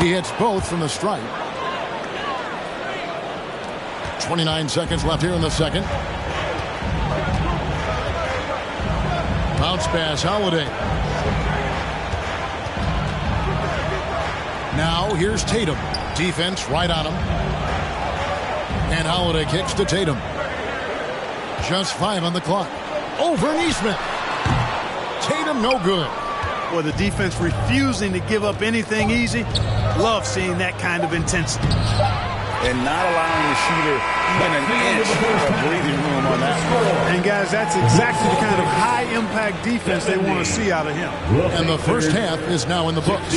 He hits both from the stripe. 29 seconds left here in the second. Bounce pass, Holiday. Now here's Tatum. Defense right on him. And Holiday kicks to Tatum. Just 5 on the clock. Over Neesmith. Tatum no good. Boy, the defense refusing to give up anything easy. Love seeing that kind of intensity. And not allowing the shooter even an inch of breathing room on that one. And guys, that's exactly the kind of high-impact defense they want to see out of him. And the first half is now in the books.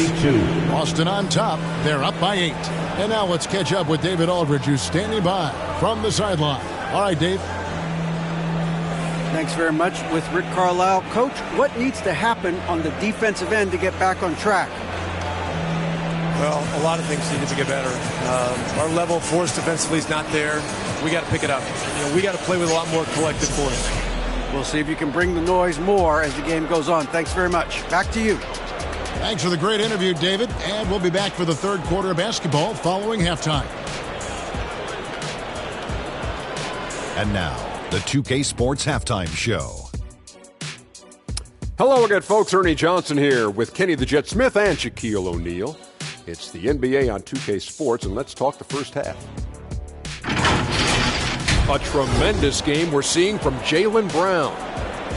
Boston on top. They're up by 8. And now let's catch up with David Aldridge, who's standing by from the sideline. All right, Dave. Thanks very much with Rick Carlisle. Coach, what needs to happen on the defensive end to get back on track? Well, a lot of things need to get better. Our level of force defensively is not there. We got to pick it up. We got to play with a lot more collective force. We'll see if you can bring the noise more as the game goes on. Thanks very much. Back to you. Thanks for the great interview, David. And we'll be back for the third quarter of basketball following halftime. And now, the 2K Sports Halftime Show. Hello again, folks. Ernie Johnson here with Kenny the Jet Smith and Shaquille O'Neal. It's the NBA on 2K Sports, and let's talk the first half. A tremendous game we're seeing from Jaylen Brown.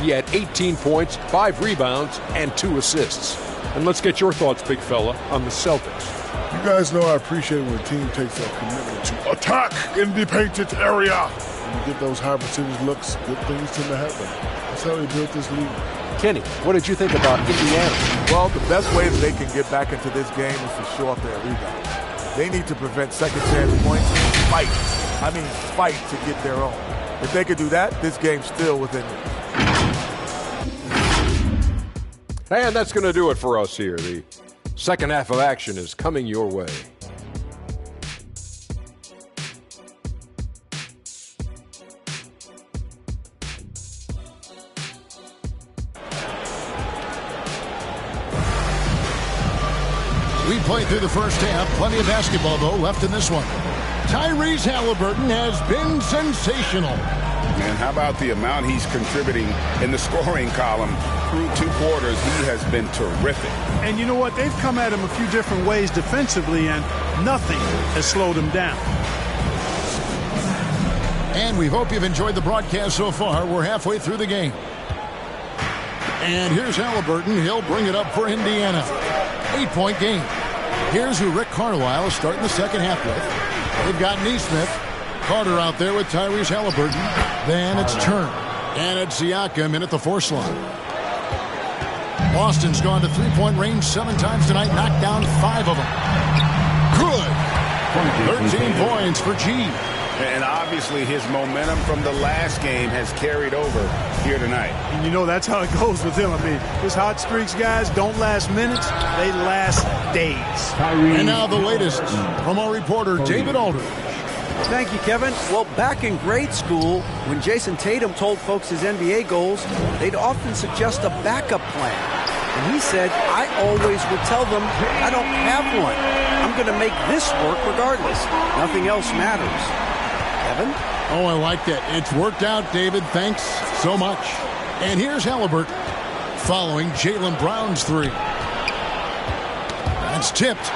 He had 18 points, 5 rebounds, and 2 assists. And let's get your thoughts, big fella, on the Celtics. You guys know I appreciate when a team takes that commitment to attack in the painted area. When you get those high percentage looks, good things tend to happen. That's how they built this league. Kenny, what did you think about Indiana? Well, the best way that they can get back into this game is to show off their rebound. They need to prevent second chance points and fight. I mean, fight to get their own. If they could do that, this game's still within reach. And that's going to do it for us here. The second half of action is coming your way. We played through the first half. Plenty of basketball, though, left in this one. Tyrese Halliburton has been sensational. And how about the amount he's contributing in the scoring column through 2 quarters? He has been terrific. And you know what? They've come at him a few different ways defensively, and nothing has slowed him down. And we hope you've enjoyed the broadcast so far. We're halfway through the game. And here's Halliburton. He'll bring it up for Indiana. 8-point game. Here's who Rick Carlisle is starting the second half with. They've got Neesmith. Carter out there with Tyrese Halliburton. Then it's Turner. And it's Siakam in at the 4 slot. Boston's gone to 3-point range 7 times tonight. Knocked down 5 of them. Good. 13 points for G. And obviously his momentum from the last game has carried over here tonight. And you know that's how it goes with him. I mean, his hot streaks, guys, don't last minutes. They last days. And now the latest from our reporter, David Aldridge. Thank you, Kevin. Well, back in grade school, when Jason Tatum told folks his NBA goals, they'd often suggest a backup plan. And he said, I always would tell them, I don't have one. I'm going to make this work regardless. Nothing else matters. Kevin? Oh, I like that. It's worked out, David. Thanks so much. And here's Halliburton following Jaylen Brown's 3. That's tipped.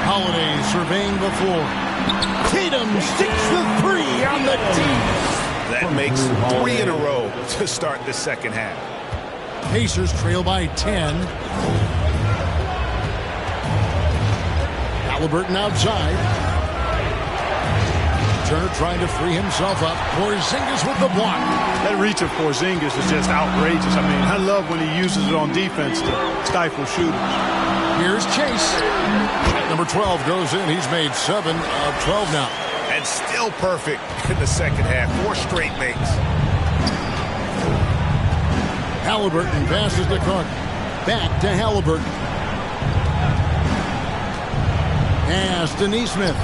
Holiday surveying the floor. Tatum sticks the 3 on the tee. That makes 3 in a row to start the second half. Pacers trail by 10. Halliburton outside. Turner trying to free himself up. Porzingis with the block. That reach of Porzingis is just outrageous. I mean, I love when he uses it on defense to stifle shooters. Here's Chase. Number 12 goes in. He's made 7 of 12 now. And still perfect in the second half. 4 straight makes. Halliburton passes to Carter. Back to Halliburton. Pass to Nesmith.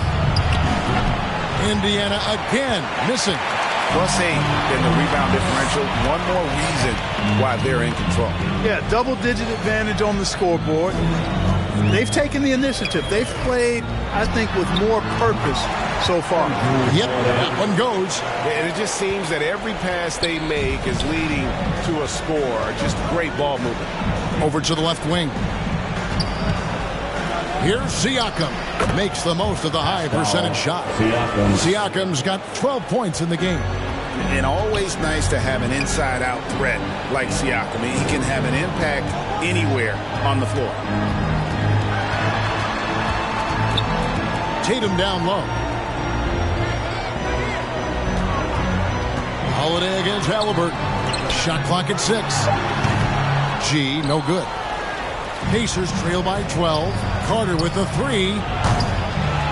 Indiana again missing. +8 in the rebound differential. One more reason why they're in control. Yeah, double-digit advantage on the scoreboard. They've taken the initiative. They've played, I think, with more purpose so far. Yep, that one goes. And it just seems that every pass they make is leading to a score. Just great ball movement. Over to the left wing. Here's Siakam. Makes the most of the high percentage shot. Siakam's got 12 points in the game. And always nice to have an inside-out threat like Siakam. He can have an impact anywhere on the floor. Tatum down low. Holiday against Halliburton. Shot clock at 6. G, no good. Pacers trail by 12. Carter with the 3.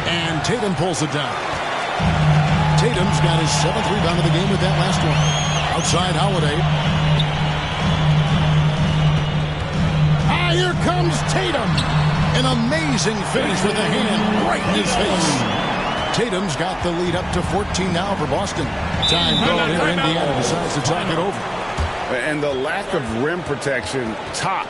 And Tatum pulls it down. Tatum's got his 7th rebound of the game with that last one. Outside Holiday. Ah, here comes Tatum. An amazing finish with a hand right in his face. Tatum's got the lead up to 14 now for Boston. Time called here. Indiana decides to talk it over. And the lack of rim protection, top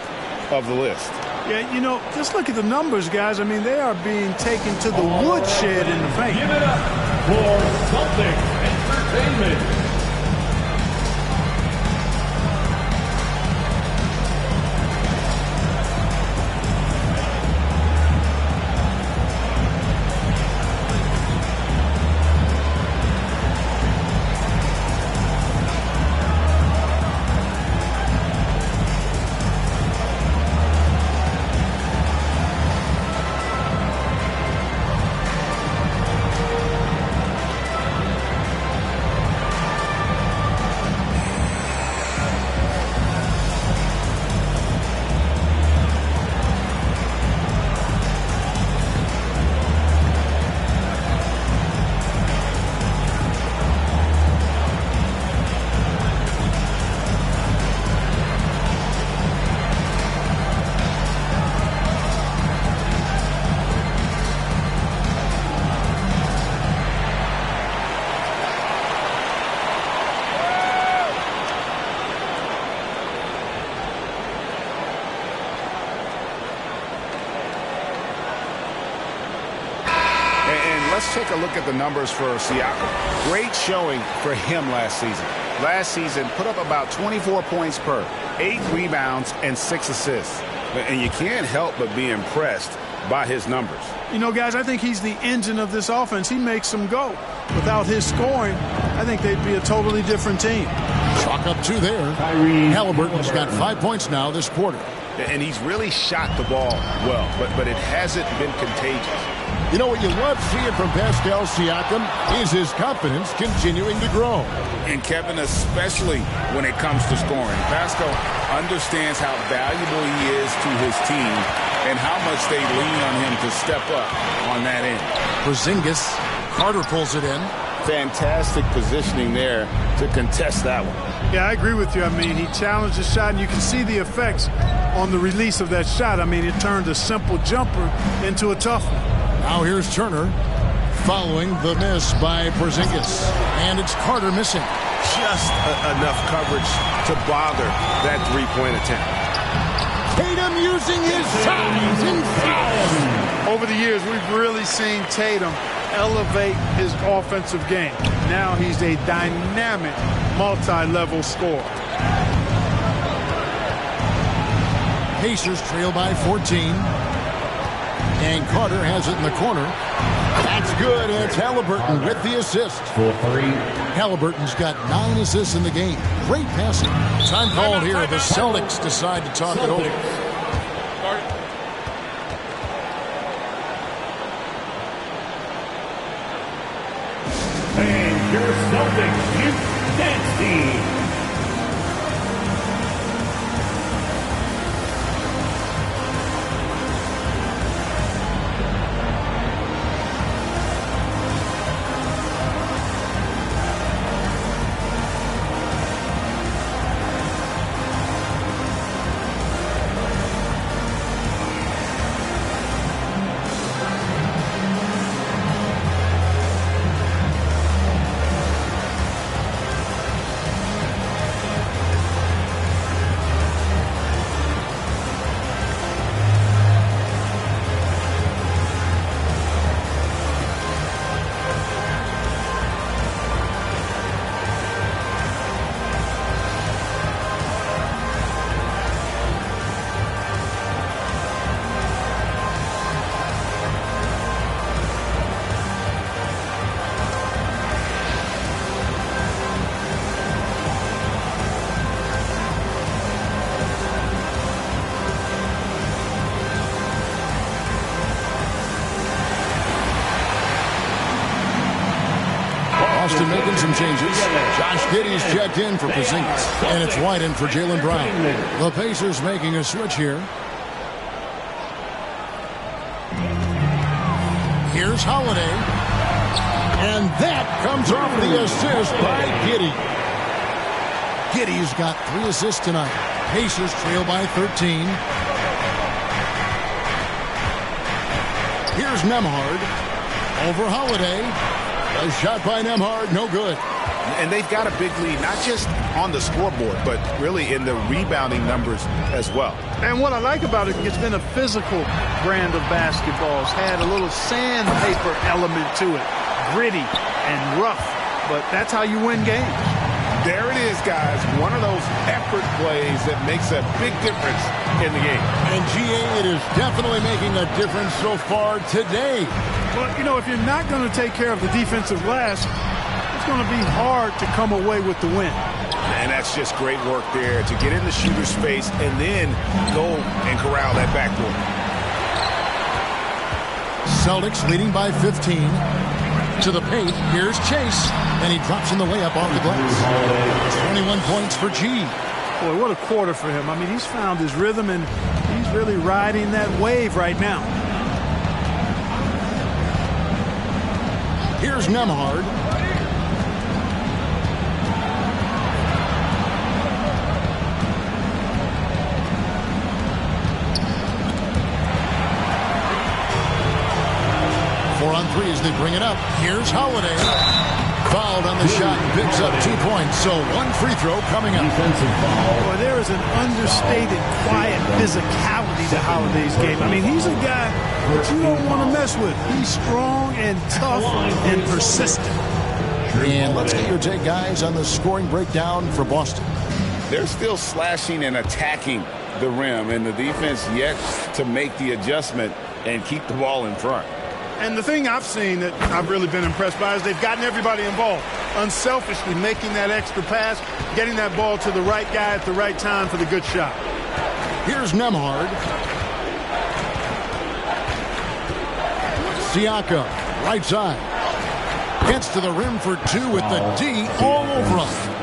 of the list. Yeah, you know, just look at the numbers, guys. I mean, they are being taken to the woodshed in the paint. Give it up for Celtics Entertainment. Let's take a look at the numbers for Siakam. Great showing for him last season. Last season, put up about 24 points per, 8 rebounds, and 6 assists. And you can't help but be impressed by his numbers. You know, guys, I think he's the engine of this offense. He makes them go. Without his scoring, I think they'd be a totally different team. Chalk up 2 there. Halliburton's got 5 points now this quarter. And he's really shot the ball well, but it hasn't been contagious. You know what you love seeing from Pascal Siakam is his confidence continuing to grow. And Kevin, especially when it comes to scoring. Pascal understands how valuable he is to his team and how much they lean on him to step up on that end. Porzingis, Carter pulls it in. Fantastic positioning there to contest that one. Yeah, I agree with you. I mean, he challenged the shot, and you can see the effects on the release of that shot. I mean, it turned a simple jumper into a tough one. Now here's Turner following the miss by Porzingis. And it's Carter missing. Just enough coverage to bother that three-point attempt. Tatum using his size and size. Over the years, we've really seen Tatum elevate his offensive game. Now he's a dynamic, multi-level scorer. Pacers trail by 14. And Carter has it in the corner. That's good. It's Halliburton with the assist. For 3. Halliburton's got 9 assists in the game. Great passing. Time called here. The Celtics decide to talk it over. And your Celtics youth dance team. Boston making some changes. Josh Giddey's checked in for Porzingis, and it's White in for Jaylen Brown. The Pacers making a switch here. Here's Holiday, and that comes off the assist by Giddey. Giddey's got 3 assists tonight. Pacers trail by 13. Here's Nembhard over Holiday. A shot by Nembhard, no good. And they've got a big lead, not just on the scoreboard, but really in the rebounding numbers as well. And what I like about it, it's been a physical brand of basketball. It's had a little sandpaper element to it, gritty and rough, but that's how you win games. There it is, guys. One of those effort plays that makes a big difference in the game. And GA, it is definitely making a difference so far today. Well, you know, if you're not going to take care of the defensive glass, it's going to be hard to come away with the win. And that's just great work there to get in the shooter's space and then go and corral that backboard. Celtics leading by 15. To the paint, here's Chase, and he drops in the layup off the glass. 21 points for G. Boy, what a quarter for him. I mean, he's found his rhythm, and he's really riding that wave right now. Here's Nembhard. On 3 as they bring it up. Here's Holiday. Fouled on the shot. Picks up 2 points. So 1 free throw coming up. Boy, there is an understated, quiet physicality to Holiday's game. I mean, he's a guy that you don't want to mess with. He's strong and tough and persistent. And let's get your take, guys, on the scoring breakdown for Boston. They're still slashing and attacking the rim, and the defense yet to make the adjustment and keep the ball in front. And the thing I've seen that I've really been impressed by is they've gotten everybody involved, unselfishly making that extra pass, getting that ball to the right guy at the right time for the good shot. Here's Nembhard. Siakam, right side. Gets to the rim for 2 with the D all over him.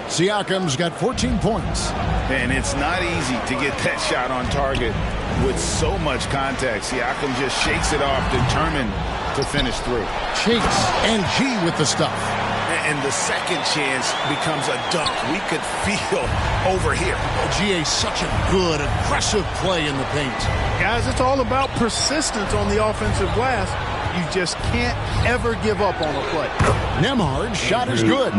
Siakam's got 14 points. And it's not easy to get that shot on target with so much contact. Siakam just shakes it off, determined to finish through. Chase and G with the stuff. And the second chance becomes a dunk. We could feel over here. GA, such a good, aggressive play in the paint. Guys, it's all about persistence on the offensive glass. You just can't ever give up on a play. Nembhard's shot is good.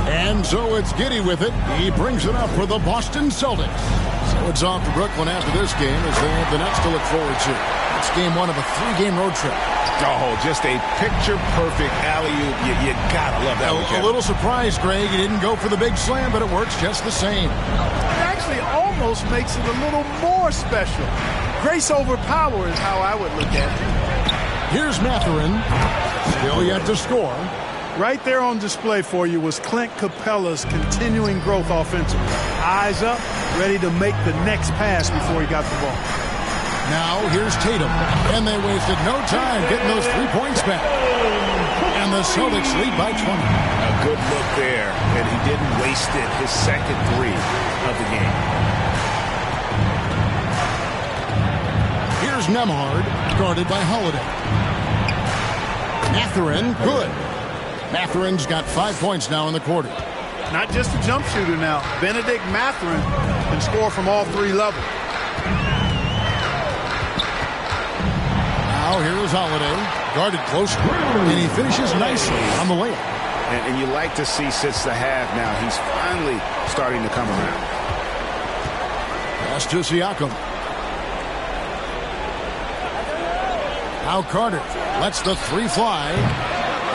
And so it's Giddey with it. He brings it up for the Boston Celtics. So it's off to Brooklyn after this game as they have the Nets to look forward to. It's game 1 of a 3-game road trip. Oh, just a picture-perfect alley-oop. You gotta love that one, Kevin. A little surprised, Greg. He didn't go for the big slam, but it works just the same. It actually almost makes it a little more special. Grace over power is how I would look at it. Here's Mathurin. Still yet to score. Right there on display for you was Clint Capella's continuing growth offensively. Eyes up, ready to make the next pass before he got the ball. Now here's Tatum. And they wasted no time getting those 3 points back. And the Celtics lead by 20. A good look there, and he didn't waste it. His second 3 of the game. Here's Nembhard, guarded by Holiday. Mathurin, good. Mathurin's got 5 points now in the quarter. Not just a jump shooter now. Benedict Mathurin can score from all 3 levels. Now here is Holiday, guarded closely, and he finishes nicely on the layup. And you like to see since the half now, he's finally starting to come around. Pass to Siakam. Now Carter lets the 3 fly.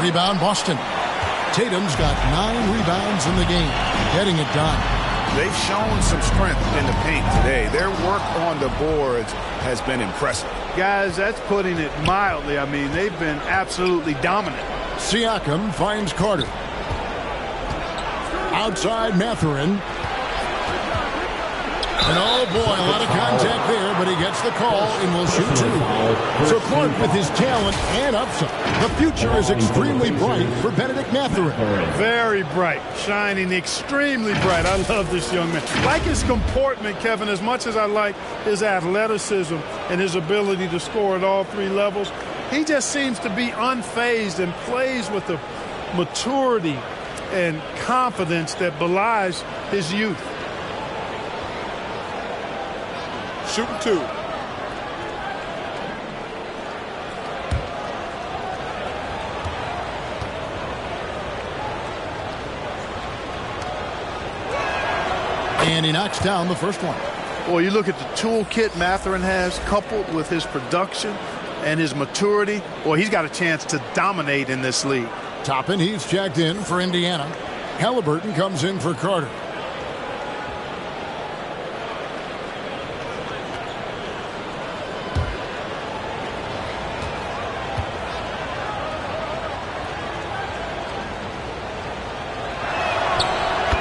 Rebound Boston. Tatum's got 9 rebounds in the game, getting it done. They've shown some strength in the paint today. Their work on the boards has been impressive. Guys, that's putting it mildly. I mean, they've been absolutely dominant. Siakam finds Carter. Outside Mathurin. And oh boy, a lot of contact there, but he gets the call and will shoot 2. So Clark, with his talent and upside, the future is extremely bright for Bennedict Mathurin. Very bright, shining extremely bright. I love this young man. Like his comportment, Kevin, as much as I like his athleticism and his ability to score at all 3 levels, he just seems to be unfazed and plays with the maturity and confidence that belies his youth. Shooting 2. And he knocks down the first one. Well, you look at the toolkit Mathurin has, coupled with his production and his maturity, well, he's got a chance to dominate in this league. Toppin, he's checked in for Indiana. Halliburton comes in for Carter.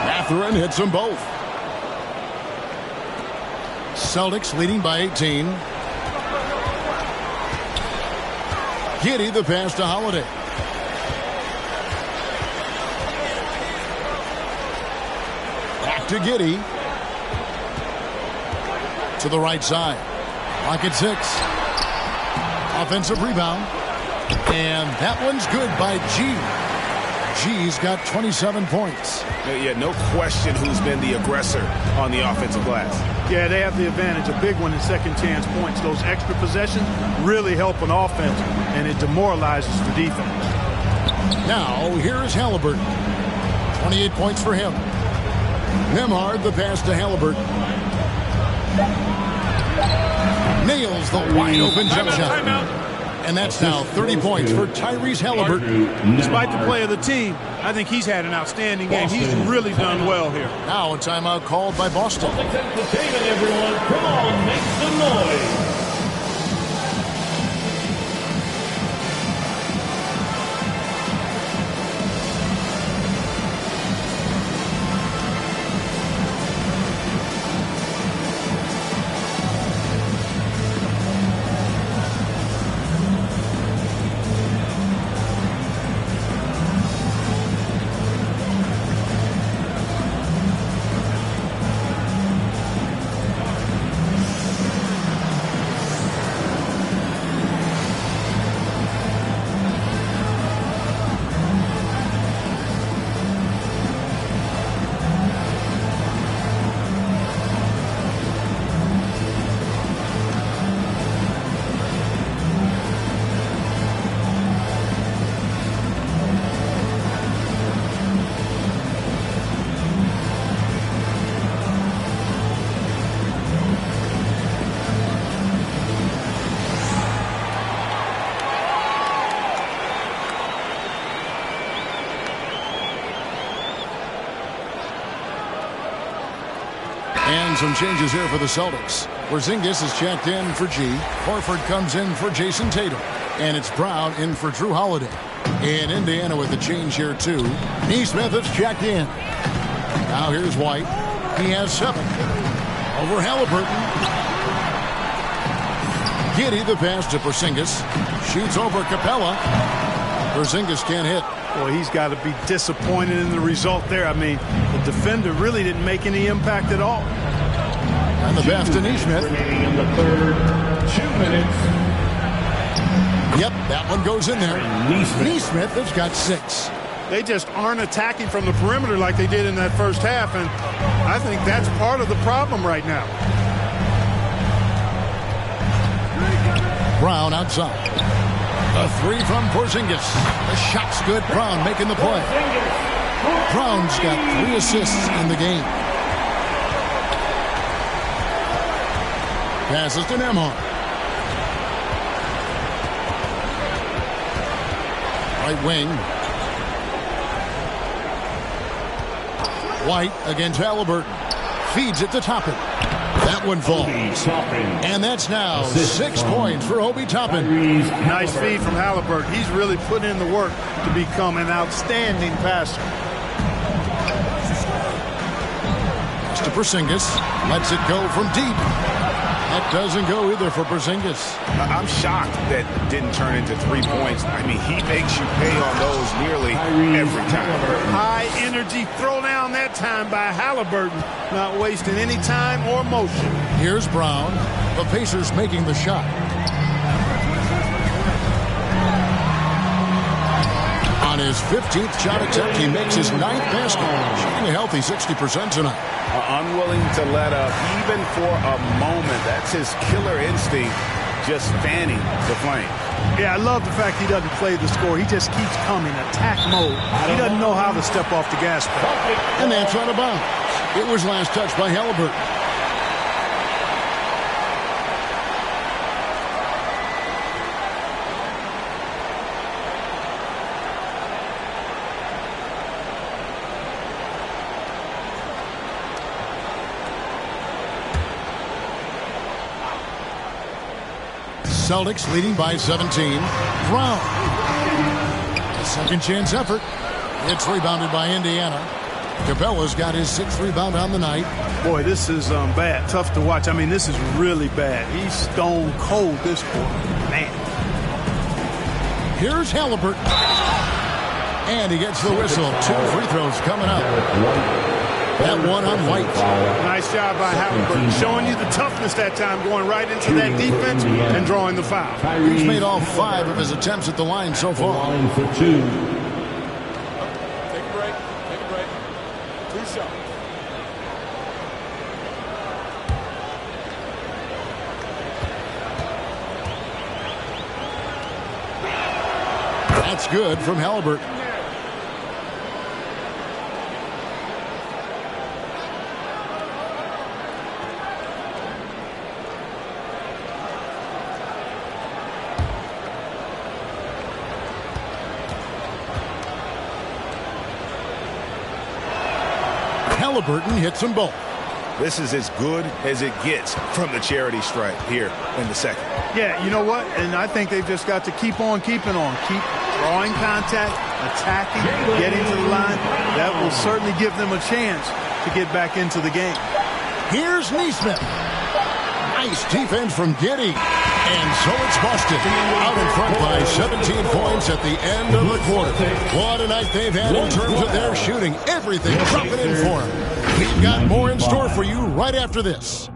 Mathurin hits them both. Celtics leading by 18. Giddey the pass to Holiday. Back to Giddey. To the right side. Pocket 6. Offensive rebound. And that one's good by G. G's got 27 points. Yeah, no question who's been the aggressor on the offensive glass. Yeah, they have the advantage. A big one in second chance points. Those extra possessions really help an offense, and it demoralizes the defense. Now, here is Halliburton. 28 points for him. Nembhard the pass to Halliburton. Nails the wide open jump shot. And that's now 30 points for Tyrese Halliburton. Despite the play of the team, I think he's had an outstanding game. He's really done well here. Now a timeout called by Boston. Entertainment, everyone. Come on, make some noise. And some changes here for the Celtics. Porzingis is checked in for G. Horford comes in for Jason Tatum. And it's Brown in for Drew Holiday. In Indiana with a change here, too. Nesmith is checked in. Now here's White. He has 7. Over Halliburton. Giddey the pass to Porzingis. Shoots over Capella. Porzingis can't hit. Boy, he's got to be disappointed in the result there. I mean, the defender really didn't make any impact at all. And the pass to Nesmith. In the third, 2 minutes. Yep, that one goes in there. Nesmith has got 6. They just aren't attacking from the perimeter like they did in that first half, and I think that's part of the problem right now. Brown outside. A 3 from Porzingis. The shot's good. Brown making the play. Brown's got 3 assists in the game. Passes to Nembhard. Right wing. White against Halliburton. Feeds it to Toppin. That one falls. And that's now 6 points for Obi Toppin. Nice feed from Halliburton. He's really put in the work to become an outstanding passer. To to Porzingis. Lets it go from deep. That doesn't go either for Porzingis. I'm shocked that didn't turn into 3 points. I mean, he makes you pay on those nearly every time. High energy throw down that time by Halliburton. Not wasting any time or motion. Here's Brown. The Pacers making the shot. On his 15th shot attempt, he makes his 9th basket. Shooting a healthy 60% tonight. Unwilling to let up even for a moment. That's his killer instinct, just fanning the flame. Yeah, I love the fact he doesn't play the score. He just keeps coming, attack mode. He doesn't know how to step off the gas pedal. And that's out of bounds. It was last touched by Halliburton. Celtics leading by 17. Brown. A second chance effort. It's rebounded by Indiana. Capella's got his 6th rebound on the night. Boy, this is bad. Tough to watch. I mean, this is really bad. He's stone cold this quarter. Man. Here's Halliburton. And he gets the whistle. 2 free throws coming up. That one on White. Nice job by Halliburton. Showing you the toughness that time, going right into that defense and drawing the foul. He's made all 5 of his attempts at the line so far. Line for 2. Take a break. Take a break. 2 shots. That's good from Halliburton. Halliburton hits them both. This is as good as it gets from the charity stripe here in the second. Yeah, you know what? And I think they've just got to keep on keeping on. Keep drawing contact, attacking, getting to the line. That will certainly give them a chance to get back into the game. Here's Nesmith. Nice defense from Giddey. And so it's Boston out in front by 17 points at the end of the quarter. What a night they've had in terms of their shooting. Everything dropping in for them. We've got more in store for you right after this.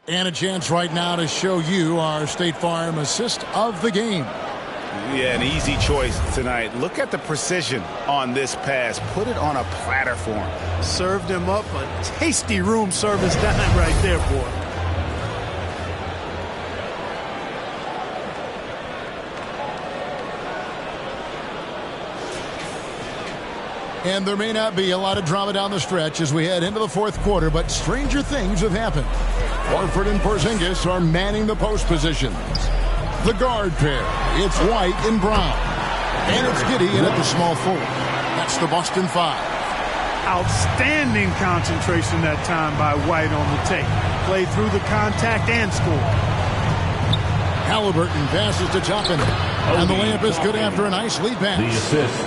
And a chance right now to show you our State Farm assist of the game. Yeah, an easy choice tonight. Look at the precision on this pass. Put it on a platter for him. Served him up a tasty room service dime right there, boy. And there may not be a lot of drama down the stretch as we head into the 4th quarter, but stranger things have happened. Horford and Porzingis are manning the post positions. The guard pair, it's White and Brown. And it's Giddey in at the small forward. That's the Boston 5. Outstanding concentration that time by White on the tape. Played through the contact and scored. Halliburton passes to Toppin. And the layup is good after a nice lead pass. The assist.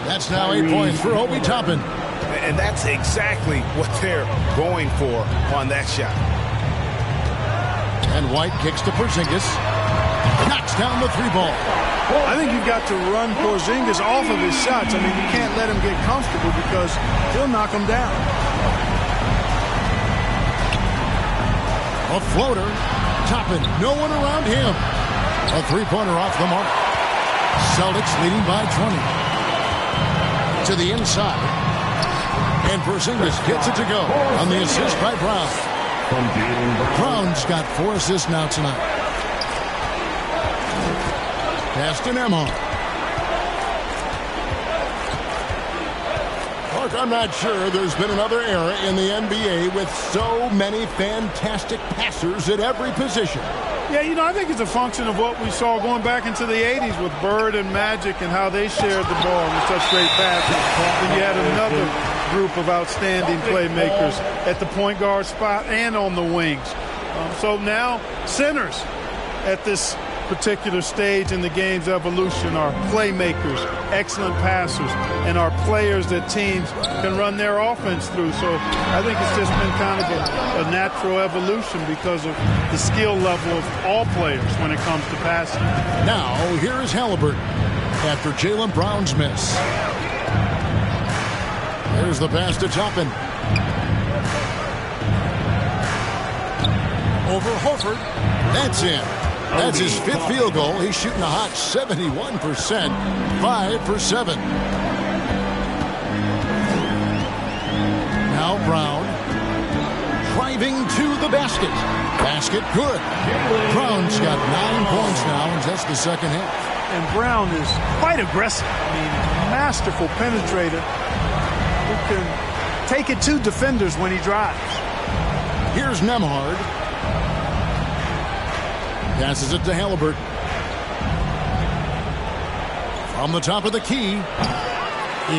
That's now 8 points for Obi Toppin. And that's exactly what they're going for on that shot. And White kicks to Porzingis. Knocks down the 3-ball. I think you've got to run Porzingis off of his shots. I mean, you can't let him get comfortable because he'll knock him down. A floater. Toppin. No one around him. A 3-pointer off the mark. Celtics leading by 20. To the inside. And Porzingis gets it to go on the assist by Brown. Brown's got 4 assists now tonight. Pass to Nembhard. I'm not sure there's been another era in the NBA with so many fantastic passers at every position. Yeah, you know, I think it's a function of what we saw going back into the 80s with Bird and Magic and how they shared the ball with such great passes. And you had another group of outstanding playmakers at the point guard spot and on the wings. So now centers at this particular stage in the game's evolution are playmakers, excellent passers, and are players that teams can run their offense through. So I think it's just been kind of a natural evolution because of the skill level of all players when it comes to passing. Now, here is Halliburton after Jaylen Brown's miss. There's the pass to Toppin. Over Horford. That's in. That's his 5th field goal. He's shooting a hot 71%. 5 for 7. Now Brown driving to the basket. Basket good. Brown's got 9 points now in just the second half. And Brown is quite aggressive. I mean, masterful penetrator who can take it to defenders when he drives. Here's Nembhard. Passes it to Halliburton. From the top of the key,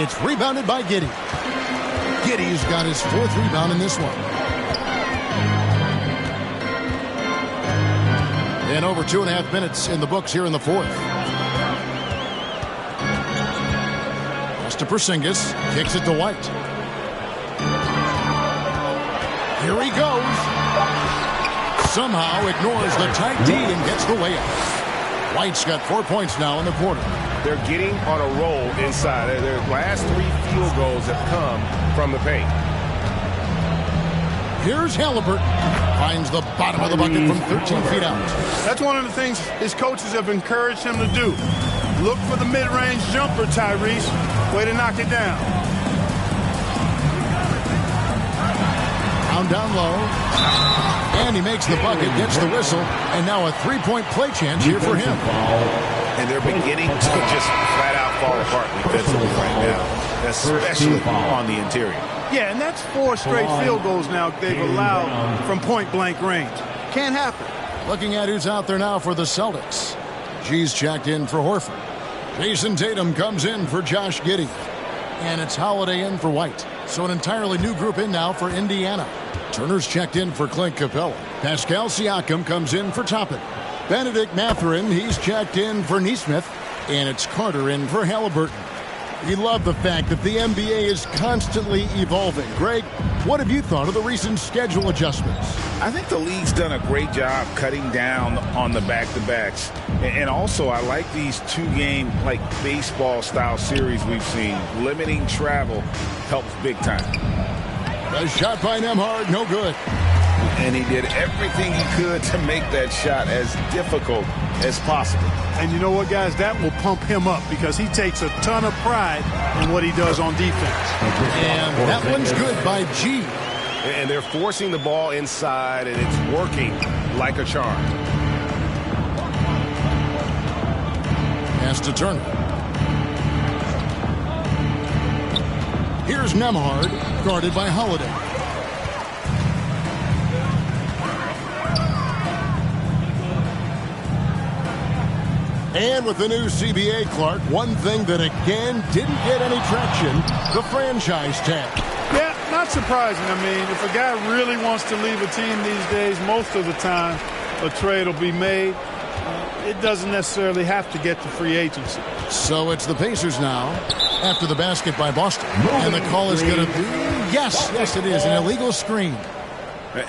it's rebounded by Giddey. Giddey's got his 4th rebound in this one. And over 2.5 minutes in the books here in the 4th. Pass to Porzingis. Kicks it to White. Here he goes. Somehow ignores the tight D and gets the layup. White's got 4 points now in the quarter. They're getting on a roll inside. Their last 3 field goals have come from the paint. Here's Halliburton. Finds the bottom of the bucket from 13 feet out. That's one of the things his coaches have encouraged him to do. Look for the mid-range jumper, Tyrese. Way to knock it down. Down low. And he makes the bucket, gets the whistle, and now a 3-point play chance here for him. And they're beginning to just flat out fall apart defensively right now, especially on the interior. Yeah, and that's 4 straight field goals now they've allowed from point-blank range. Can't happen. Looking at who's out there now for the Celtics. G's checked in for Horford. Jason Tatum comes in for Josh Giddey. And it's Holiday in for White. So an entirely new group in now for Indiana. Turner's checked in for Clint Capella. Pascal Siakam comes in for Toppin. Benedict Mathurin, he's checked in for Nesmith. And it's Carter in for Halliburton. We love the fact that the NBA is constantly evolving. Greg, what have you thought of the recent schedule adjustments? I think the league's done a great job cutting down on the back-to-backs. And also, I like these 2-game, like baseball-style series we've seen. Limiting travel helps big time. A shot by Nembhard, no good. And he did everything he could to make that shot as difficult as possible. And you know what, guys? That will pump him up because he takes a ton of pride in what he does on defense. And that one's good by G. And they're forcing the ball inside, and it's working like a charm. Pass to Turner. Here's Nembhard, guarded by Holiday. And with the new CBA, Clark, one thing that again didn't get any traction, the franchise tag. Yeah, not surprising. I mean, if a guy really wants to leave a team these days, most of the time a trade will be made. It doesn't necessarily have to get to free agency. So it's the Pacers now after the basket by Boston. And the call is going to be, yes, it is, an illegal screen.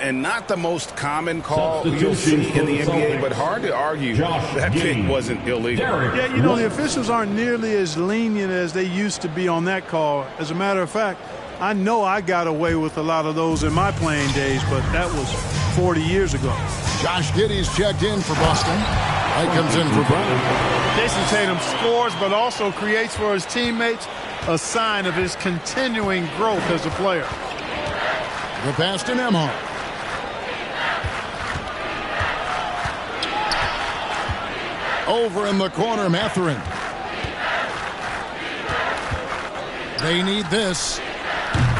And not the most common call you'll see in the NBA, but hard to argue that pick wasn't illegal. Yeah, you know, the officials aren't nearly as lenient as they used to be on that call. As a matter of fact, I know I got away with a lot of those in my playing days, but that was 40 years ago. Josh Giddey's checked in for Boston. White comes in for Brown. Jason Tatum scores, but also creates for his teammates a sign of his continuing growth as a player. The pass to Nembhard. Over in the corner, Mathurin. They need this.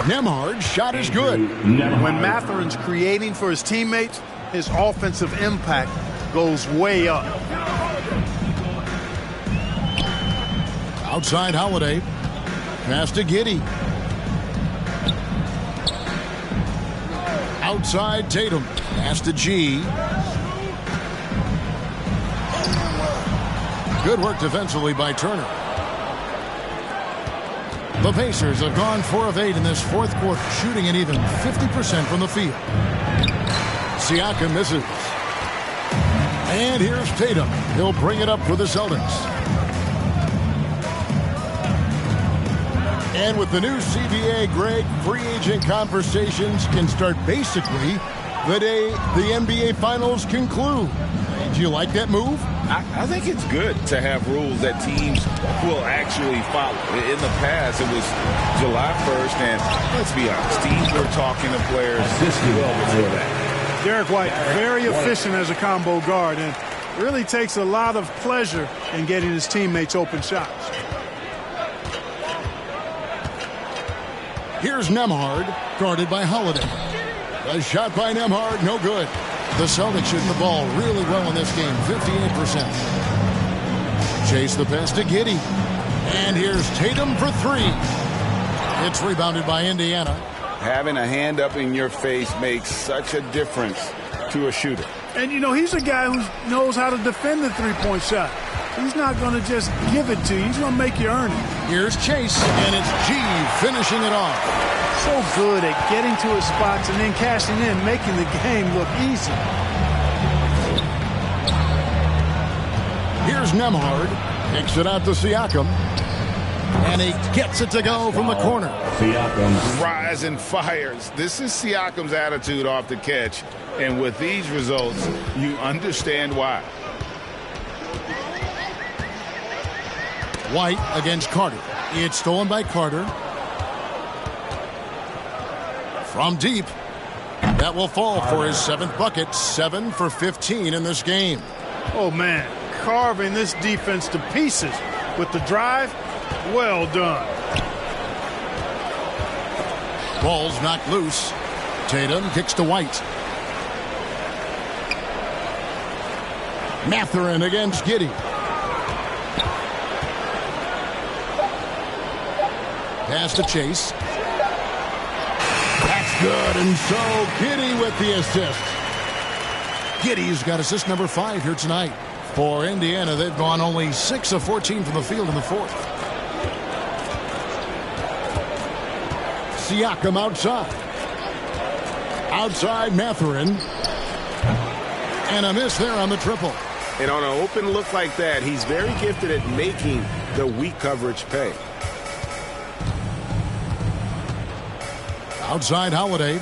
Nembhard's shot is good. When Matherin's creating for his teammates, his offensive impact goes way up. Outside Holiday. Pass to Giddey. Outside Tatum. Pass to G. Good work defensively by Turner. The Pacers have gone 4 of 8 in this fourth quarter, shooting an even 50% from the field. Siakam misses. And here's Tatum. He'll bring it up for the Celtics. And with the new CBA, Greg, free agent conversations can start basically the day the NBA Finals conclude. Do you like that move? I think it's good to have rules that teams will actually follow. In the past, it was July 1st, and let's be honest, teams were talking to players well before that. Derek White, very efficient as a combo guard, and really takes a lot of pleasure in getting his teammates open shots. Here's Nembhard, guarded by Holiday. A shot by Nembhard, no good. The Celtics shooting the ball really well in this game, 58%. Chase the pass to Giddey. And here's Tatum for 3. It's rebounded by Indiana. Having a hand up in your face makes such a difference to a shooter. And, you know, he's a guy who knows how to defend the three-point shot. He's not going to just give it to you. He's going to make you earn it. Here's Chase, and it's G finishing it off. So good at getting to his spots and then cashing in, making the game look easy. Here's Nembhard. Kicks it out to Siakam. And he gets it to go from the corner. Siakam. Rise and fires. This is Siakam's attitude off the catch. And with these results, you understand why. White against Carter. It's stolen by Carter. From deep. That will fall for his 7th bucket. 7 for 15 in this game. Oh, man. Carving this defense to pieces with the drive. Well done. Ball's knocked loose. Tatum kicks to White. Mathurin against Giddey. Pass to Chase. That's good, and so Giddey with the assist. Giddey's got assist number 5 here tonight. For Indiana, they've gone only 6 of 14 from the field in the fourth. Siakam outside. Outside Mathurin. And a miss there on the triple. And on an open look like that, he's very gifted at making the weak coverage pay. Outside Holiday.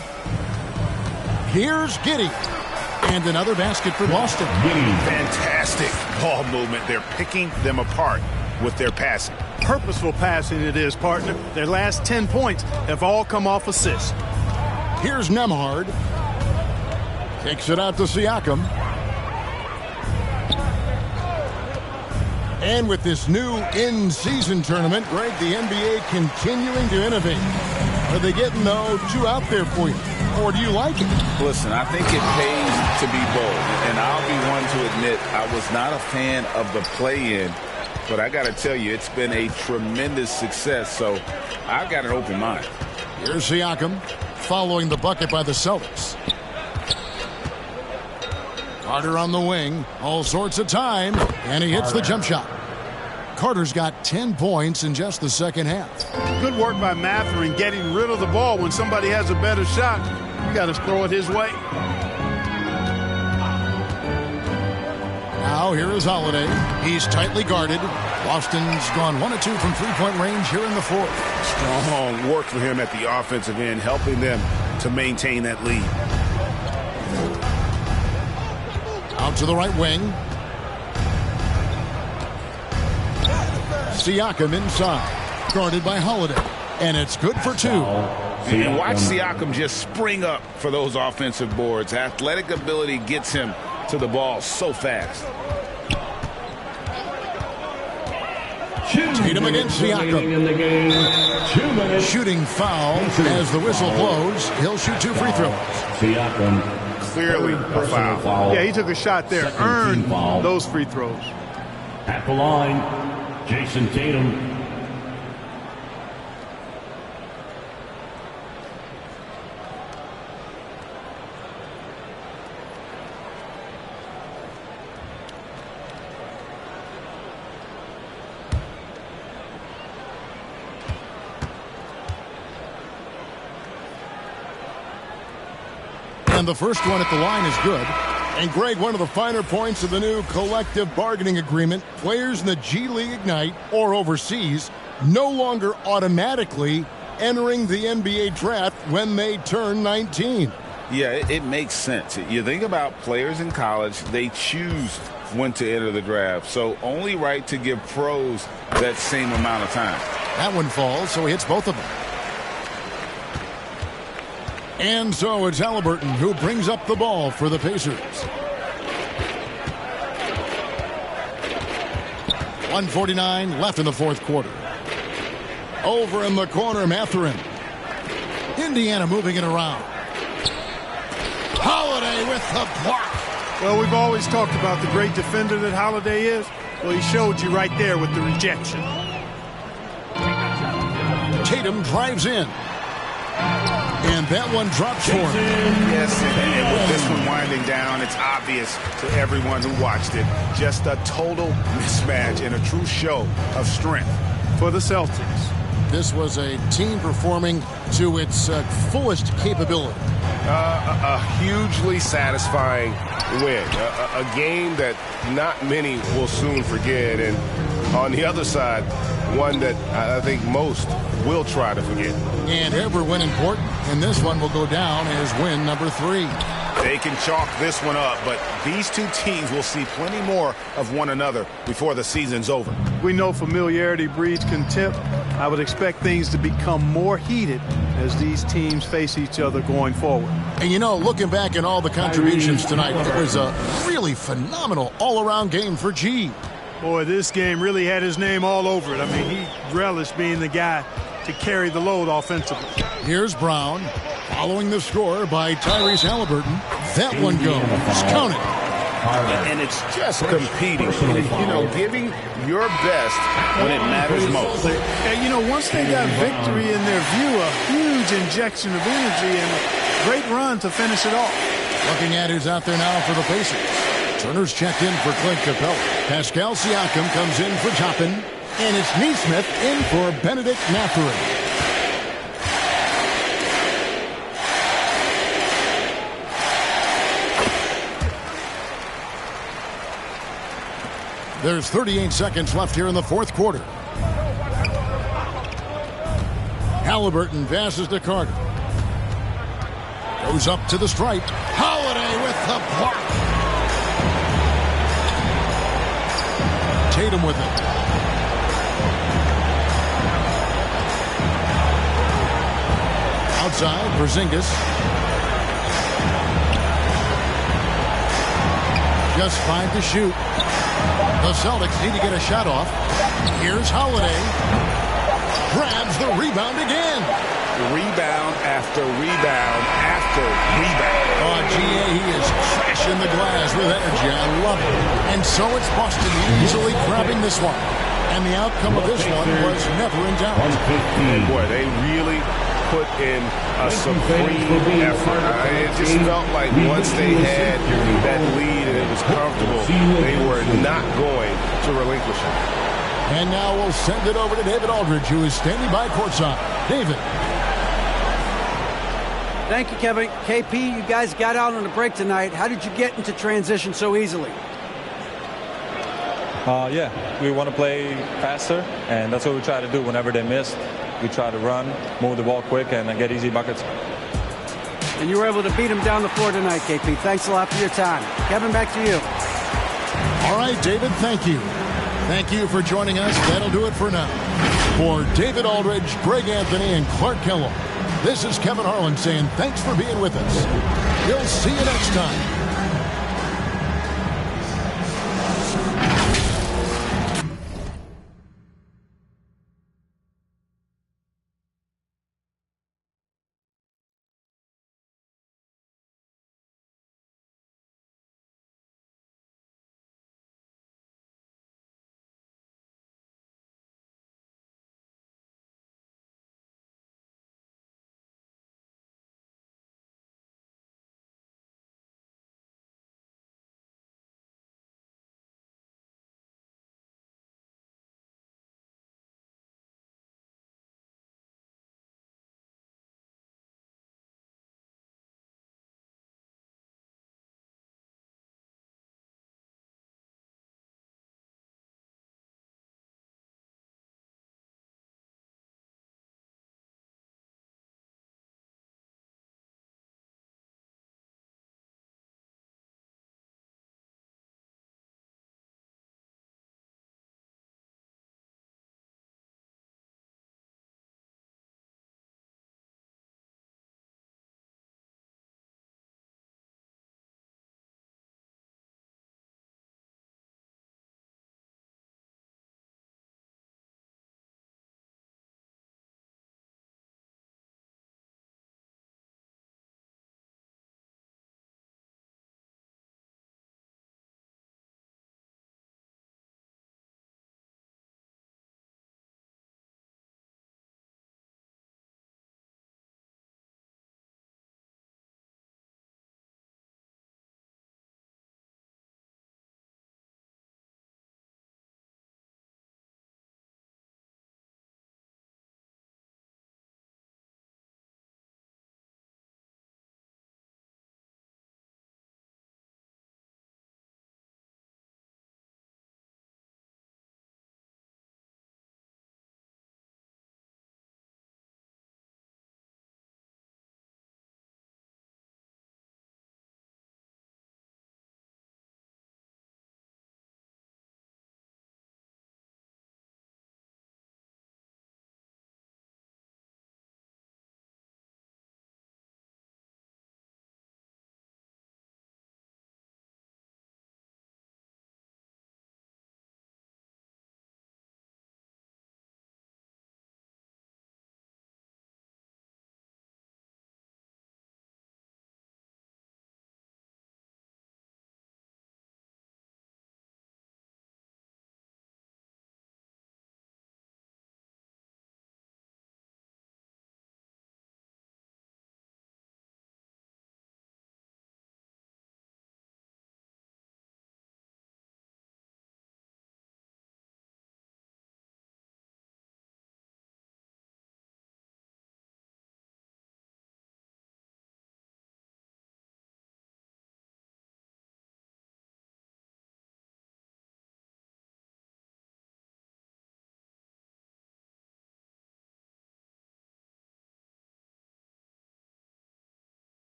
Here's Giddey. And another basket for Boston. Fantastic ball movement. They're picking them apart with their passing. Purposeful passing it is, partner. Their last 10 points have all come off assists. Here's Nembhard. Kicks it out to Siakam. And with this new in-season tournament, Greg, the NBA continuing to innovate. Are they getting, though, too out there for you? Or do you like it? Listen, I think it pays to be bold. And I'll be one to admit I was not a fan of the play-in. But I got to tell you, it's been a tremendous success. So I've got an open mind. Here's Siakam following the bucket by the Celtics. Carter on the wing. All sorts of time. And he hits the jump shot. Carter's got 10 points in just the second half. Good work by Mathurin getting rid of the ball when somebody has a better shot. You got to throw it his way. Now here is Holiday. He's tightly guarded. Boston's gone 1 of 2 from three-point range here in the fourth. Strong work for him at the offensive end, helping them to maintain that lead. Out to the right wing. Siakam inside, guarded by Holiday, and it's good for 2. And watch Siakam just spring up for those offensive boards. Athletic ability gets him to the ball so fast. Tatum against Siakam. Shooting foul as the whistle blows. He'll shoot 2 free throws. Siakam. Clearly a foul. Yeah, he took a shot there, earned those free throws. At the line, Jason Tatum. And the first one at the line is good. And Greg, one of the finer points of the new collective bargaining agreement, players in the G League Ignite or overseas no longer automatically entering the NBA draft when they turn 19. Yeah, it makes sense. You think about players in college, they choose when to enter the draft. So only right to give pros that same amount of time. That one falls, so he hits both of them. And so it's Halliburton who brings up the ball for the Pacers. 1:49 left in the fourth quarter. Over in the corner, Mathurin. Indiana moving it around. Holiday with the block. Well, we've always talked about the great defender that Holiday is. Well, he showed you right there with the rejection. Tatum drives in. And that one drops for him. Yes, and with this one winding down, it's obvious to everyone who watched it. Just a total mismatch and a true show of strength for the Celtics. This was a team performing to its fullest capability. A hugely satisfying win. A game that not many will soon forget. And on the other side, one that I think most will try to forget. And every win important. And this one will go down as win number 3. They can chalk this one up, but these two teams will see plenty more of one another before the season's over. We know familiarity breeds contempt. I would expect things to become more heated as these teams face each other going forward. And you know, looking back at all the contributions tonight, it was a really phenomenal all-around game for G. Boy, this game really had his name all over it. I mean, he relished being the guy to carry the load offensively. Here's Brown, following the score by Tyrese Halliburton. That one goes. Count it. And it's just competing, you know, giving your best when it matters most. And, you know, once they got victory in their view, a huge injection of energy and a great run to finish it off. Looking at who's out there now for the Pacers. Turner's checked in for Clint Capella. Pascal Siakam comes in for Toppin. And it's Neesmith in for Benedict Mathurin. There's 38 seconds left here in the fourth quarter. Halliburton passes to Carter. Goes up to the stripe. Holiday with the block. Tatum with it. Outside, Porzingis. Just 5 to shoot. The Celtics need to get a shot off. Here's Holiday. Grabs the rebound again. Rebound after rebound after rebound. Oh, GA, he is trashing the glass with energy. I love it. And so it's Boston easily grabbing this one. And the outcome of this one was never in doubt. And boy, they really put in a supreme effort. It just felt like once they had that lead and it was comfortable, they were not going to relinquish it. And now we'll send it over to David Aldridge, who is standing by courtside. David. Thank you, Kevin. KP, you guys got out on a break tonight. How did you get into transition so easily? Yeah, we want to play faster, and that's what we try to do whenever they miss. We try to run, move the ball quick, and get easy buckets. And you were able to beat them down the floor tonight, KP. Thanks a lot for your time. Kevin, back to you. All right, David, thank you. Thank you for joining us. That'll do it for now. For David Aldridge, Greg Anthony, and Clark Kellogg, this is Kevin Harlan saying thanks for being with us. We'll see you next time.